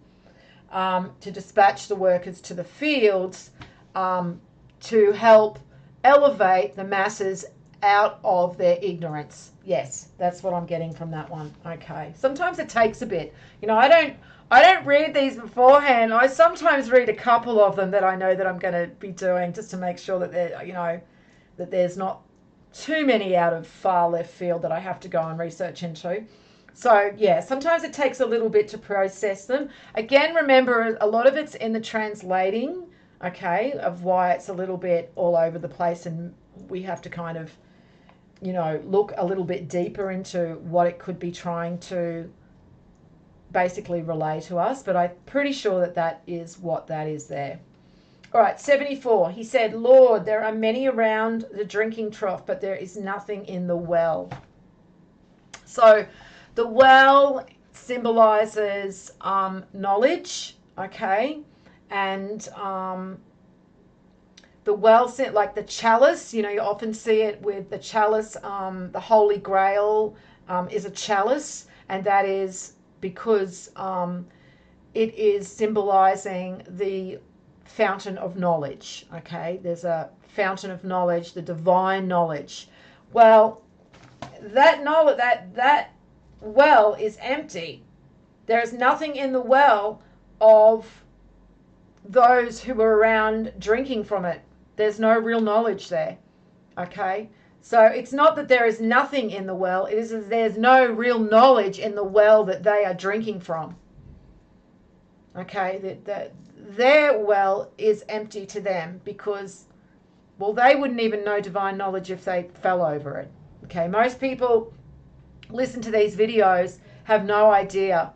S1: to dispatch the workers to the fields, to help elevate the masses out of their ignorance. Yes, that's what I'm getting from that one. Okay. Sometimes it takes a bit. I don't read these beforehand. I sometimes read a couple of them that I know that I'm going to be doing, just to make sure that that there's not too many out of far left field that I have to go and research into. So yeah, sometimes it takes a little bit to process them. Again, remember, a lot of it's in the translating, okay, of why it's a little bit all over the place, and we have to kind of, look a little bit deeper into what it could be trying to basically relay to us. But I'm pretty sure that is what that is there. All right, 74. He said, Lord, there are many around the drinking trough, but there is nothing in the well. So the well symbolizes knowledge, okay? And the well, like the chalice, you often see it with the chalice. The Holy Grail is a chalice, and that is because it is symbolizing the fountain of knowledge, okay? There's a fountain of knowledge, the divine knowledge. Well, that knowledge, that well is empty. There is nothing in the well of those who were around drinking from it. There's no real knowledge there. Okay? So it's not that there is nothing in the well, it is that there's no real knowledge in the well that they are drinking from. Okay? Their well is empty to them because, well, they wouldn't even know divine knowledge if they fell over it. Okay? Most people listen to these videos have no idea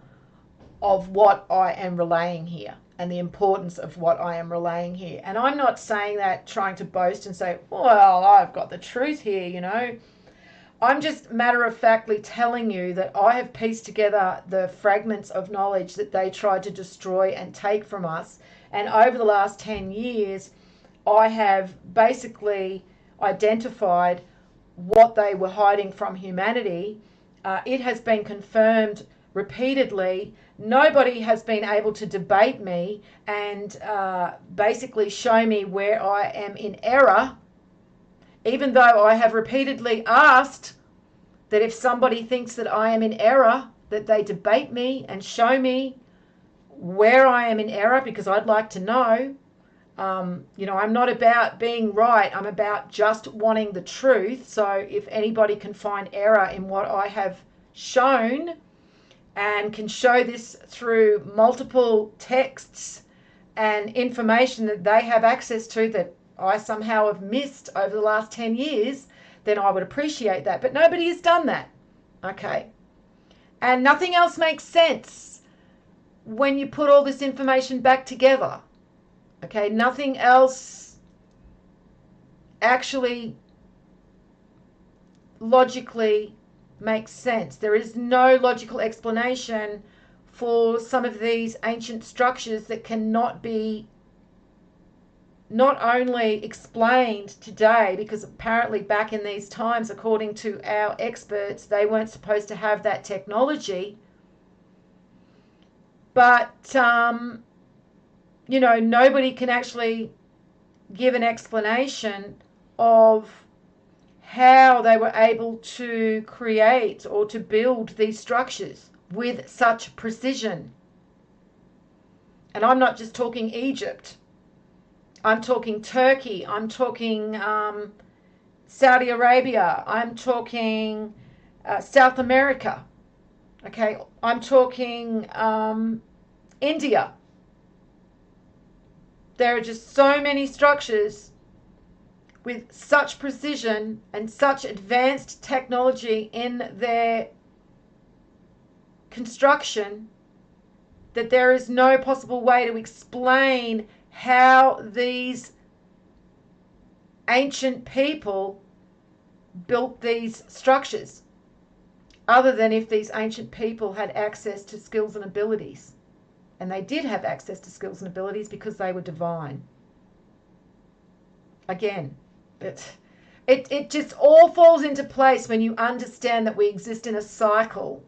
S1: of what I am relaying here and the importance of what I am relaying here. And I'm not saying that trying to boast and say, well, I've got the truth here, you know. I'm just matter-of-factly telling you that I have pieced together the fragments of knowledge that they tried to destroy and take from us. And over the last 10 years, I have basically identified what they were hiding from humanity. It has been confirmed repeatedly. Nobody has been able to debate me and basically show me where I am in error, even though I have repeatedly asked that if somebody thinks that I am in error, that they debate me and show me where I am in error, because I'd like to know. You know, I'm not about being right. I'm about just wanting the truth. So if anybody can find error in what I have shown, and can show this through multiple texts and information that they have access to that I somehow have missed over the last 10 years, then I would appreciate that. But nobody has done that. Okay. And nothing else makes sense when you put all this information back together. Okay. Nothing else actually logically makes sense. There is no logical explanation for some of these ancient structures that cannot be not only explained today, because apparently back in these times, according to our experts, they weren't supposed to have that technology. But, you know, nobody can actually give an explanation of how they were able to create or to build these structures with such precision. And I'm not just talking Egypt. I'm talking Turkey. I'm talking Saudi Arabia. I'm talking South America. Okay, I'm talking India. There are just so many structures with such precision and such advanced technology in their construction that there is no possible way to explain how these ancient people built these structures, other than if these ancient people had access to skills and abilities. And they did have access to skills and abilities because they were divine. Again, it just all falls into place when you understand that we exist in a cycle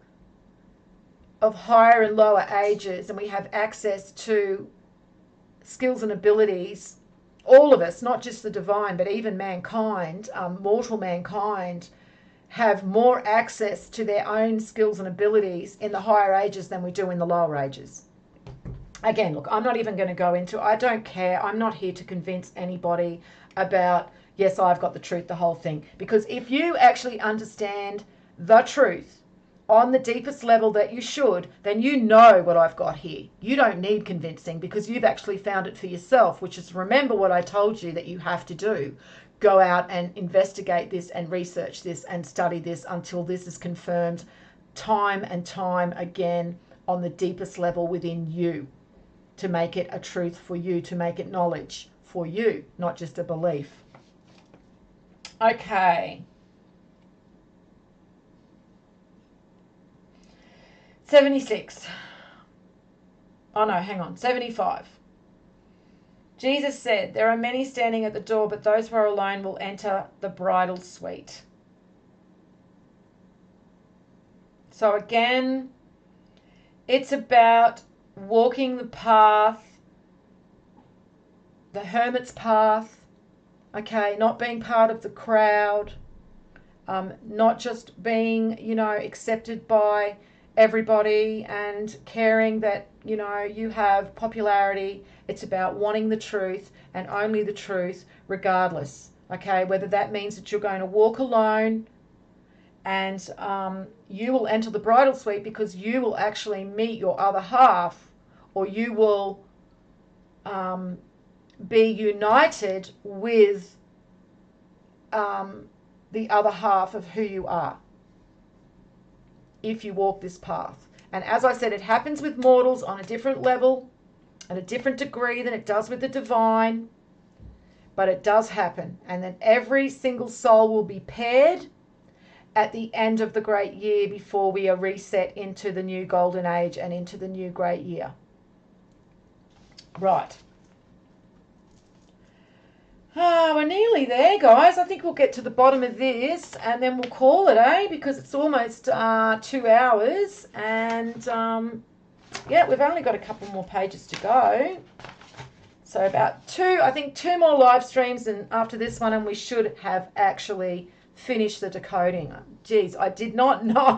S1: of higher and lower ages, and we have access to skills and abilities. All of us, not just the divine, but even mankind, mortal mankind, have more access to their own skills and abilities in the higher ages than we do in the lower ages. Again, look, I'm not even going to go into, I don't care. I'm not here to convince anybody about, yes, I've got the truth, the whole thing. Because if you actually understand the truth on the deepest level that you should, then you know what I've got here. You don't need convincing because you've actually found it for yourself, which is, remember what I told you that you have to do. Go out and investigate this and research this and study this until this is confirmed time and time again on the deepest level within you, to make it a truth for you, to make it knowledge for you, not just a belief. Okay. 76. Oh no, hang on. 75. Jesus said, "There are many standing at the door, but those who are alone will enter the bridal suite." So again, it's about walking the path, the hermit's path, okay, not being part of the crowd, not just being, you know, accepted by everybody and caring that, you know, you have popularity. It's about wanting the truth and only the truth, regardless. Okay, whether that means that you're going to walk alone and you will enter the bridal suite because you will actually meet your other half, or you will be united with the other half of who you are if you walk this path. And as I said, it happens with mortals on a different level, at a different degree than it does with the divine, but it does happen. And then every single soul will be paired at the end of the great year before we are reset into the new golden age and into the new great year. Right. We're nearly there, guys. I think we'll get to the bottom of this and then we'll call it, because it's almost 2 hours. And, yeah, we've only got a couple more pages to go. So about two more live streams and after this one, and we should have actually finished the decoding. Geez, I did not know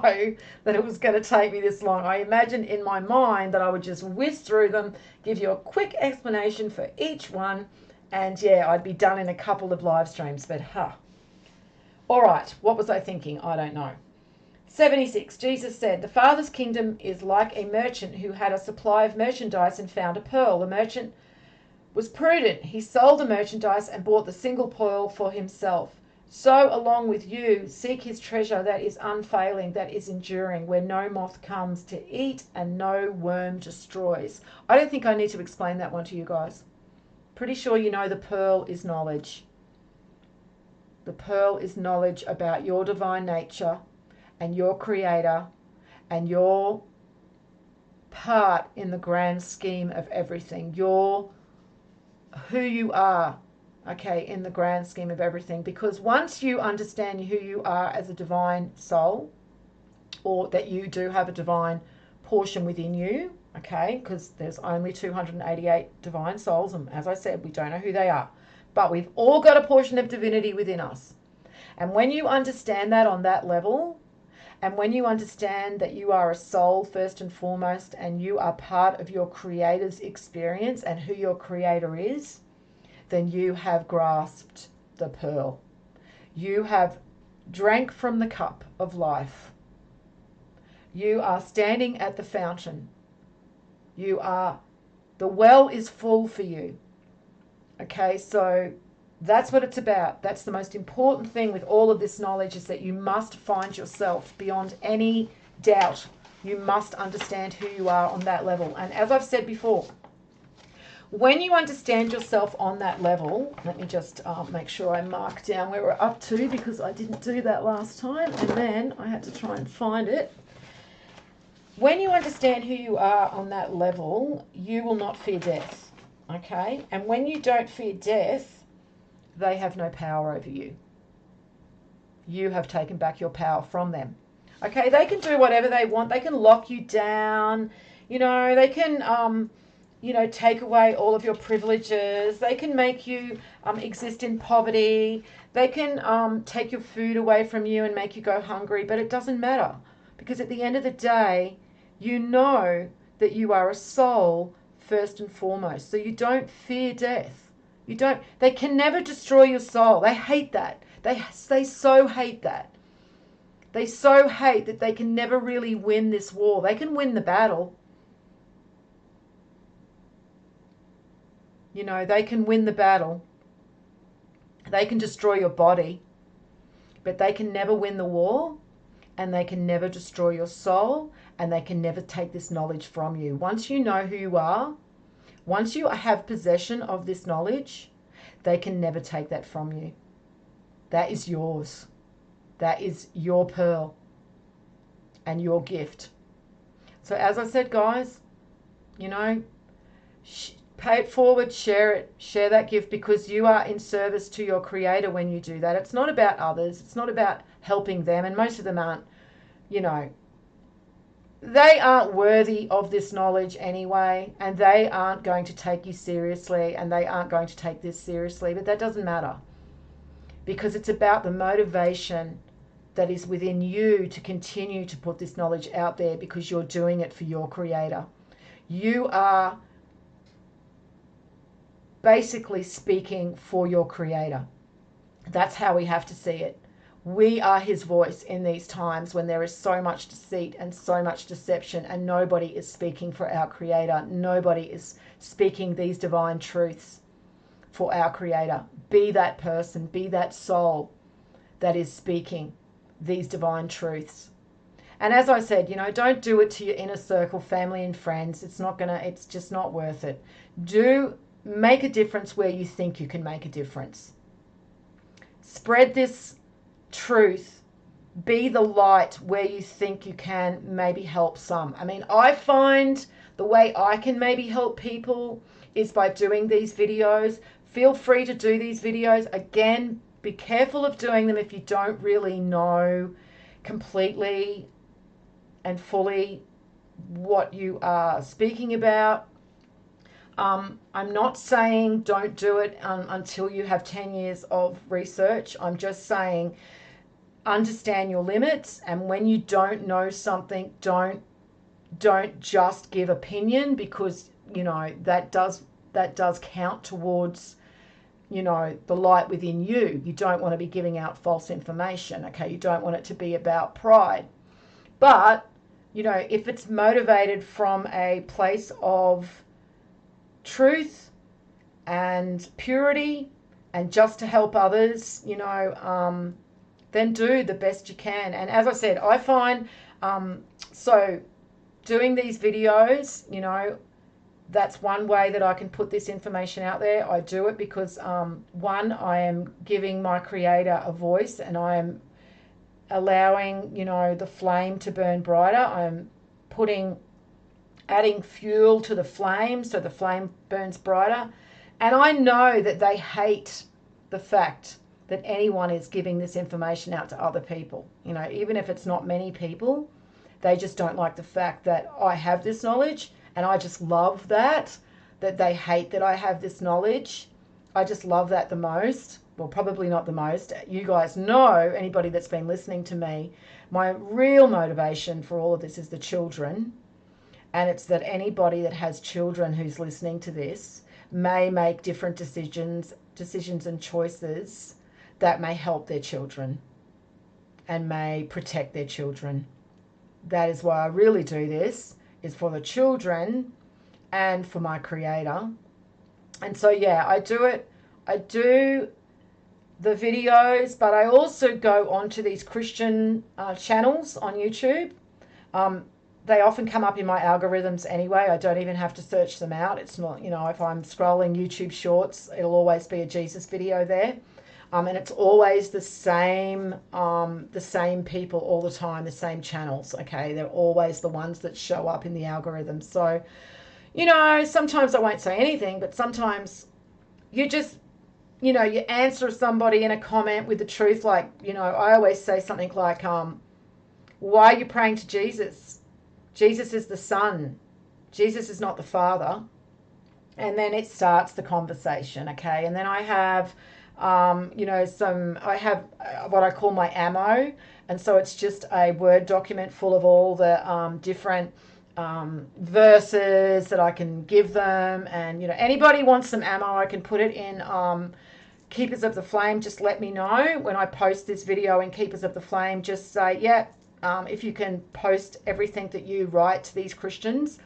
S1: that it was going to take me this long. I imagined in my mind that I would just whiz through them, give you a quick explanation for each one, and yeah, I'd be done in a couple of live streams, but all right, what was I thinking? I don't know. 76, Jesus said, the Father's kingdom is like a merchant who had a supply of merchandise and found a pearl. The merchant was prudent. He sold the merchandise and bought the single pearl for himself. So along with you, seek his treasure that is unfailing, that is enduring, where no moth comes to eat and no worm destroys. I don't think I need to explain that one to you guys. Pretty sure you know the pearl is knowledge. The pearl is knowledge about your divine nature and your creator and your part in the grand scheme of everything. Your who you are, okay, in the grand scheme of everything. Because once you understand who you are as a divine soul, or that you do have a divine portion within you, okay, because there's only 288 divine souls, and as I said, we don't know who they are, but we've all got a portion of divinity within us. And when you understand that on that level, and when you understand that you are a soul first and foremost, and you are part of your creator's experience and who your creator is, then you have grasped the pearl. You have drank from the cup of life. You are standing at the fountain. The well is full for you. Okay, so that's what it's about. That's the most important thing with all of this knowledge, is that you must find yourself beyond any doubt. You must understand who you are on that level. And as I've said before, when you understand yourself on that level, let me just make sure I mark down where we're up to, because I didn't do that last time and then I had to try and find it. When you understand who you are on that level, you will not fear death, okay? And when you don't fear death, they have no power over you. You have taken back your power from them. Okay, they can do whatever they want. They can lock you down. You know, they can, take away all of your privileges. They can make you exist in poverty. They can take your food away from you and make you go hungry. But it doesn't matter, because at the end of the day, you know that you are a soul first and foremost. So you don't fear death. They can never destroy your soul. They hate that. They so hate that. They so hate that they can never really win this war. They can win the battle. You know, they can win the battle. They can destroy your body. But they can never win the war. And they can never destroy your soul. And they can never take this knowledge from you. Once you know who you are, once you have possession of this knowledge, they can never take that from you. That is yours. That is your pearl and your gift. So as I said, guys, pay it forward, share it, share that gift, because you are in service to your creator when you do that. It's not about others. It's not about helping them. And most of them aren't, they aren't worthy of this knowledge anyway, and they aren't going to take you seriously, and they aren't going to take this seriously, but that doesn't matter, because it's about the motivation that is within you to continue to put this knowledge out there, because you're doing it for your Creator. You are basically speaking for your Creator. That's how we have to see it. We are his voice in these times when there is so much deceit and so much deception, and nobody is speaking for our Creator. Nobody is speaking these divine truths for our Creator. Be that person, be that soul that is speaking these divine truths. And as I said, don't do it to your inner circle, family and friends. It's just not worth it. Do make a difference where you think you can make a difference. Spread this truth. Be the light where you think you can maybe help some. I mean, I find the way I can maybe help people is by doing these videos. Feel free to do these videos. Again, be careful of doing them if you don't really know completely and fully what you are speaking about. I'm not saying don't do it until you have 10 years of research. I'm just saying understand your limits, and when you don't know something, don't just give opinion, because that does count towards the light within you. You don't want to be giving out false information, okay? You don't want it to be about pride. But if it's motivated from a place of truth and purity and just to help others, then do the best you can. And as I said, I find so doing these videos, that's one way that I can put this information out there. I do it because one, I am giving my Creator a voice, and I am allowing the flame to burn brighter. I'm adding fuel to the flame so the flame burns brighter. And I know that they hate the fact that anyone is giving this information out to other people. Even if it's not many people, they just don't like the fact that I have this knowledge. And I just love that they hate that I have this knowledge. I just love that the most. Well, probably not the most. You guys know, anybody that's been listening to me, my real motivation for all of this is the children. And it's that anybody that has children who's listening to this may make different decisions and choices that may help their children and may protect their children. That is why I really do this, is for the children and for my Creator. And so, yeah, I do it. I do the videos, but I also go onto these Christian channels on YouTube. They often come up in my algorithms anyway. I don't even have to search them out. It's not, if I'm scrolling YouTube shorts, it'll always be a Jesus video there. And it's always the same people all the time, the same channels, okay? They're always the ones that show up in the algorithm. So, sometimes I won't say anything, but sometimes you just, you answer somebody in a comment with the truth. Like, I always say something like, why are you praying to Jesus? Jesus is the Son. Jesus is not the Father. And then it starts the conversation, okay? And then I have, I have what I call my ammo. And so it's just a Word document full of all the different verses that I can give them. And, anybody wants some ammo, I can put it in Keepers of the Flame. Just let me know when I post this video in Keepers of the Flame. Just say, yeah, if you can post everything that you write to these Christians.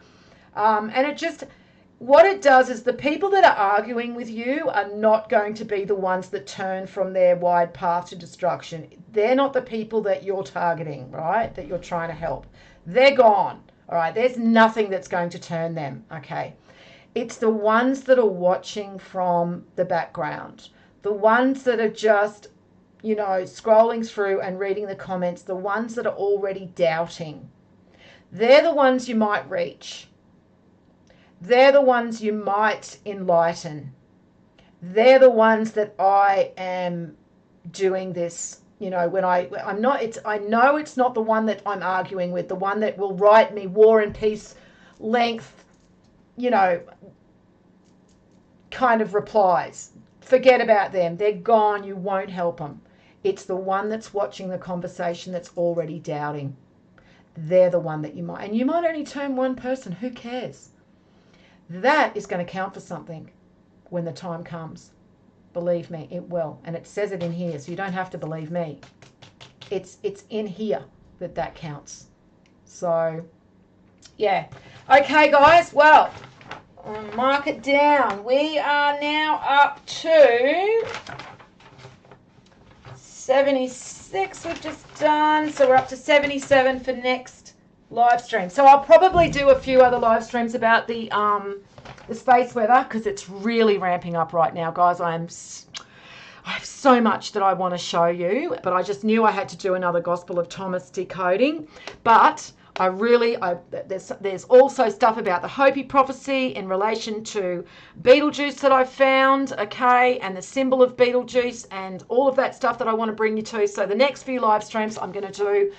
S1: And what it does is the people that are arguing with you are not going to be the ones that turn from their wide path to destruction. They're not the people that you're targeting, right? That you're trying to help. They're gone, all right? There's nothing that's going to turn them, okay? It's the ones that are watching from the background. The ones that are just, scrolling through and reading the comments, the ones that are already doubting. They're the ones you might reach. They're the ones you might enlighten. They're the ones that I am doing this, when I know it's not the one that I'm arguing with, the one that will write me War and Peace length, kind of replies. Forget about them. They're gone. You won't help them. It's the one that's watching the conversation that's already doubting. They're the one that you might, and you might only turn one person, who cares? That is going to count for something when the time comes. Believe me, it will. And it says it in here, so you don't have to believe me. It's in here that counts. So, yeah. Okay, guys, well, mark it down. We are now up to 76 we've just done. So we're up to 77 for next live stream. So I'll probably do a few other live streams about the space weather, because it's really ramping up right now, guys. I have so much that I want to show you, but I just knew I had to do another Gospel of Thomas decoding. But there's also stuff about the Hopi prophecy in relation to Betelgeuse that I found, okay, and the symbol of Betelgeuse and all of that stuff that I want to bring you to. So the next few live streams I'm going to do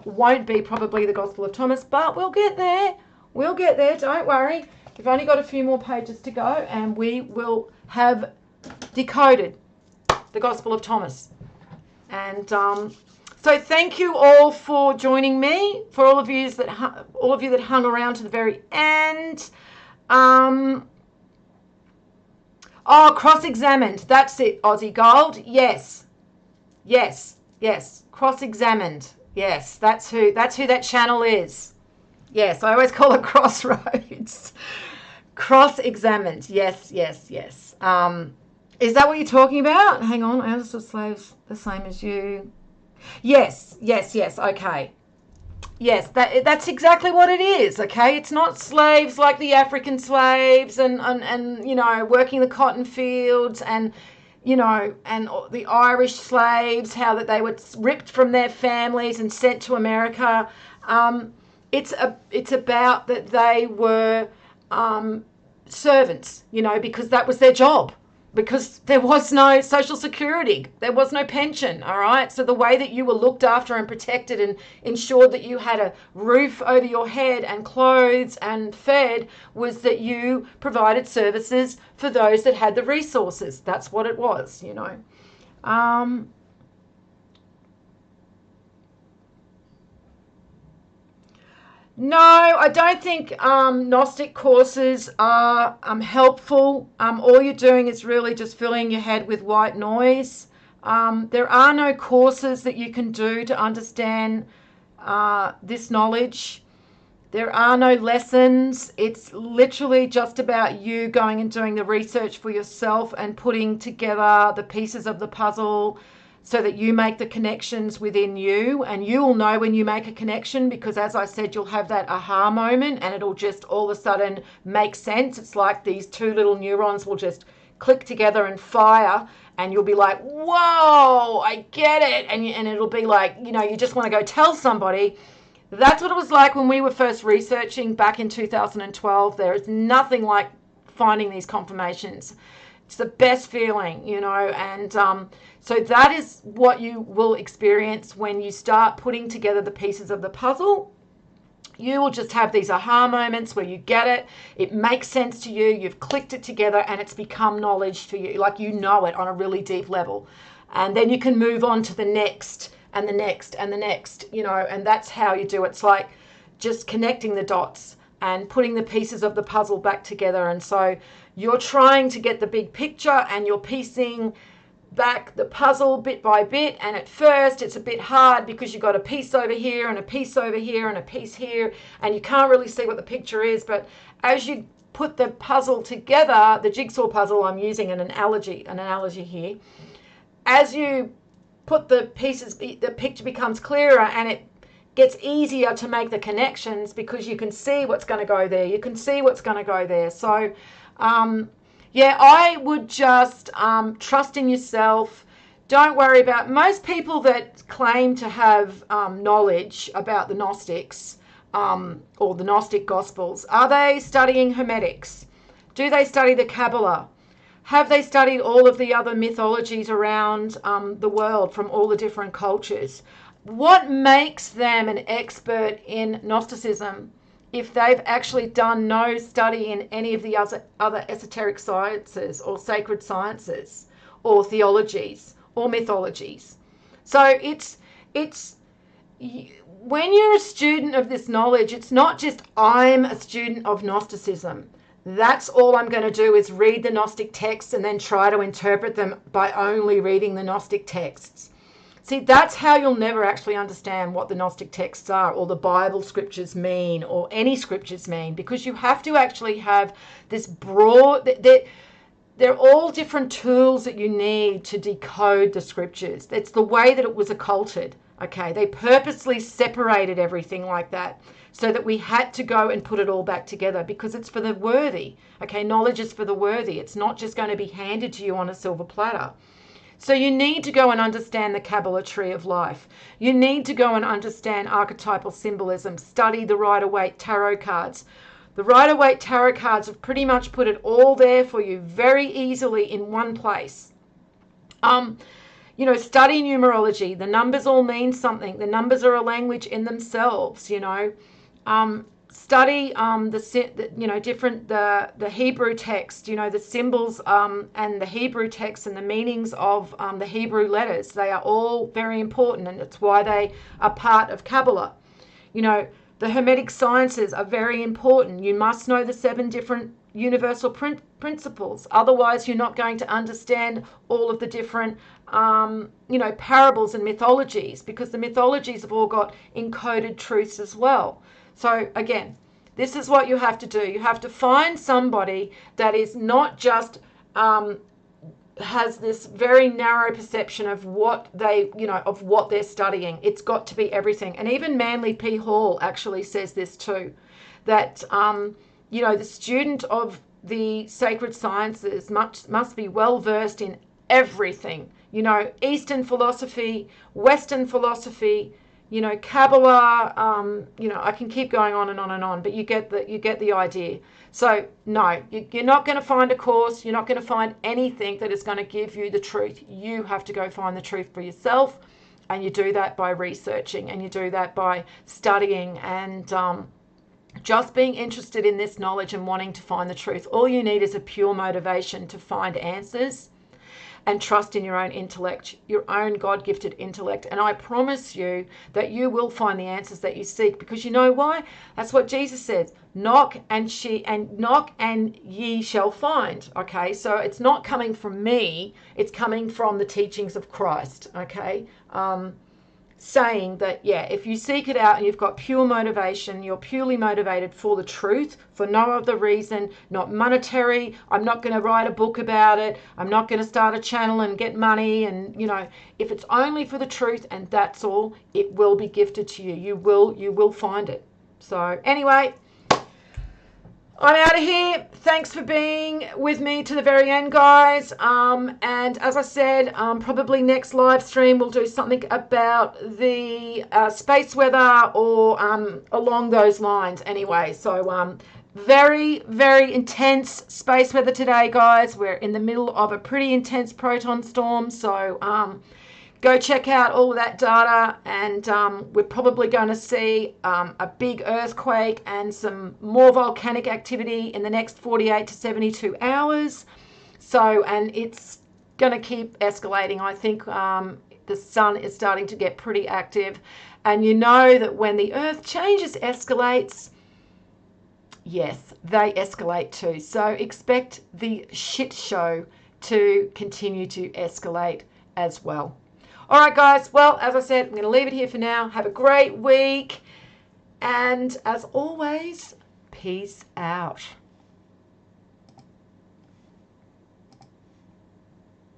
S1: won't be probably the Gospel of Thomas, but we'll get there. We'll get there, don't worry. We've only got a few more pages to go, and we will have decoded the Gospel of Thomas. And so thank you all for joining me. For all of you that hung around to the very end. Cross-examined. That's it, Aussie Gold. Yes. Cross-examined. Yes, that's who that channel is. Yes, I always call it Crossroads. Cross-examined. Yes. Is that what you're talking about? Hang on. I understood slaves the same as you. Yes. Okay. Yes, that's exactly what it is. Okay, it's not slaves like the African slaves and working the cotton fields and and the Irish slaves, how that they were ripped from their families and sent to America. It's about that they were servants, because that was their job, because there was no social security, there was no pension, all right? So the way that you were looked after and protected and ensured that you had a roof over your head and clothes and fed was that you provided services for those that had the resources. That's what it was, No, I don't think Gnostic courses are helpful. All you're doing is really just filling your head with white noise. There are no courses that you can do to understand this knowledge. There are no lessons. It's literally just about you going and doing the research for yourself and putting together the pieces of the puzzle so that you make the connections within you, and you will know when you make a connection, because as I said, you'll have that aha moment and it'll just all of a sudden make sense. It's like these two little neurons will just click together and fire, and you'll be like, whoa, I get it. And it'll be like, you just want to go tell somebody. That's what it was like when we were first researching back in 2012. There is nothing like finding these confirmations. It's the best feeling, and so that is what you will experience when you start putting together the pieces of the puzzle. You will just have these aha moments where you get it, it makes sense to you, you've clicked it together, and it's become knowledge for you, like you know it on a really deep level. And then you can move on to the next and the next and the next, and that's how you do it. It's like just connecting the dots and putting the pieces of the puzzle back together. And so you're trying to get the big picture and you're piecing back the puzzle bit by bit, and at first it's a bit hard because you've got a piece over here and a piece over here and a piece here, and you can't really see what the picture is. But as you put the puzzle together, the jigsaw puzzle, I'm using an analogy here, as you put the pieces, the picture becomes clearer and it gets easier to make the connections because you can see what's going to go there, you can see what's going to go there. So yeah, I would just trust in yourself. Don't worry about most people that claim to have knowledge about the Gnostics or the Gnostic Gospels. Are they studying Hermetics? Do they study the Kabbalah? Have they studied all of the other mythologies around the world from all the different cultures? What makes them an expert in Gnosticism if they've actually done no study in any of the other esoteric sciences or sacred sciences or theologies or mythologies? So it's when you're a student of this knowledge, it's not just I'm a student of Gnosticism. That's all I'm going to do is read the Gnostic texts and then try to interpret them by only reading the Gnostic texts. See, that's how you'll never actually understand what the Gnostic texts are, or the Bible scriptures mean, or any scriptures mean, because you have to actually have this broad... They're all different tools that you need to decode the scriptures. It's the way that it was occulted. Okay, they purposely separated everything like that so that we had to go and put it all back together, because it's for the worthy. Okay, knowledge is for the worthy. It's not just going to be handed to you on a silver platter. So you need to go and understand the Kabbalah tree of life. You need to go and understand archetypal symbolism, study the Rider-Waite tarot cards. The Rider-Waite tarot cards have pretty much put it all there for you very easily in one place. You know, study numerology. The numbers all mean something. The numbers are a language in themselves, you know. Study the Hebrew text, you know, the symbols and the Hebrew text and the meanings of the Hebrew letters. They are all very important, and it's why they are part of Kabbalah. You know, the Hermetic sciences are very important. You must know the 7 different universal principles. Otherwise, you're not going to understand all of the different, you know, parables and mythologies, because the mythologies have all got encoded truths as well. So again, this is what you have to do. You have to find somebody that is not just has this very narrow perception of what they, you know, of what they're studying. It's got to be everything. And even Manly P. Hall actually says this too, that you know, the student of the sacred sciences must be well versed in everything. You know, Eastern philosophy, Western philosophy, you know, Kabbalah, you know, I can keep going on and on and on, but you get the idea. So no, you're not going to find a course. You're not going to find anything that is going to give you the truth. You have to go find the truth for yourself, and you do that by researching, and you do that by studying, and just being interested in this knowledge and wanting to find the truth. All you need is a pure motivation to find answers, and trust in your own intellect, your own God-gifted intellect. And I promise you that you will find the answers that you seek, because you know why? That's what Jesus says. Knock and ye shall find. Okay, so it's not coming from me, it's coming from the teachings of Christ. Okay, saying that, yeah, if you seek it out and you've got pure motivation, you're purely motivated for the truth, for no other reason, not monetary. I'm not going to write a book about it. I'm not going to start a channel and get money. And, you know, if it's only for the truth and that's all, it will be gifted to you. You will find it. So anyway, I'm out of here. Thanks for being with me to the very end, guys. And as I said, probably next live stream we'll do something about the space weather, or along those lines anyway. So very, very intense space weather today, guys. We're in the middle of a pretty intense proton storm. So go check out all of that data, and we're probably going to see a big earthquake and some more volcanic activity in the next 48 to 72 hours. So, and it's going to keep escalating. I think the sun is starting to get pretty active. And you know that when the earth changes, escalates, yes, they escalate too. So expect the shit show to continue to escalate as well. All right, guys. Well, as I said, I'm going to leave it here for now. Have a great week. And as always, peace out.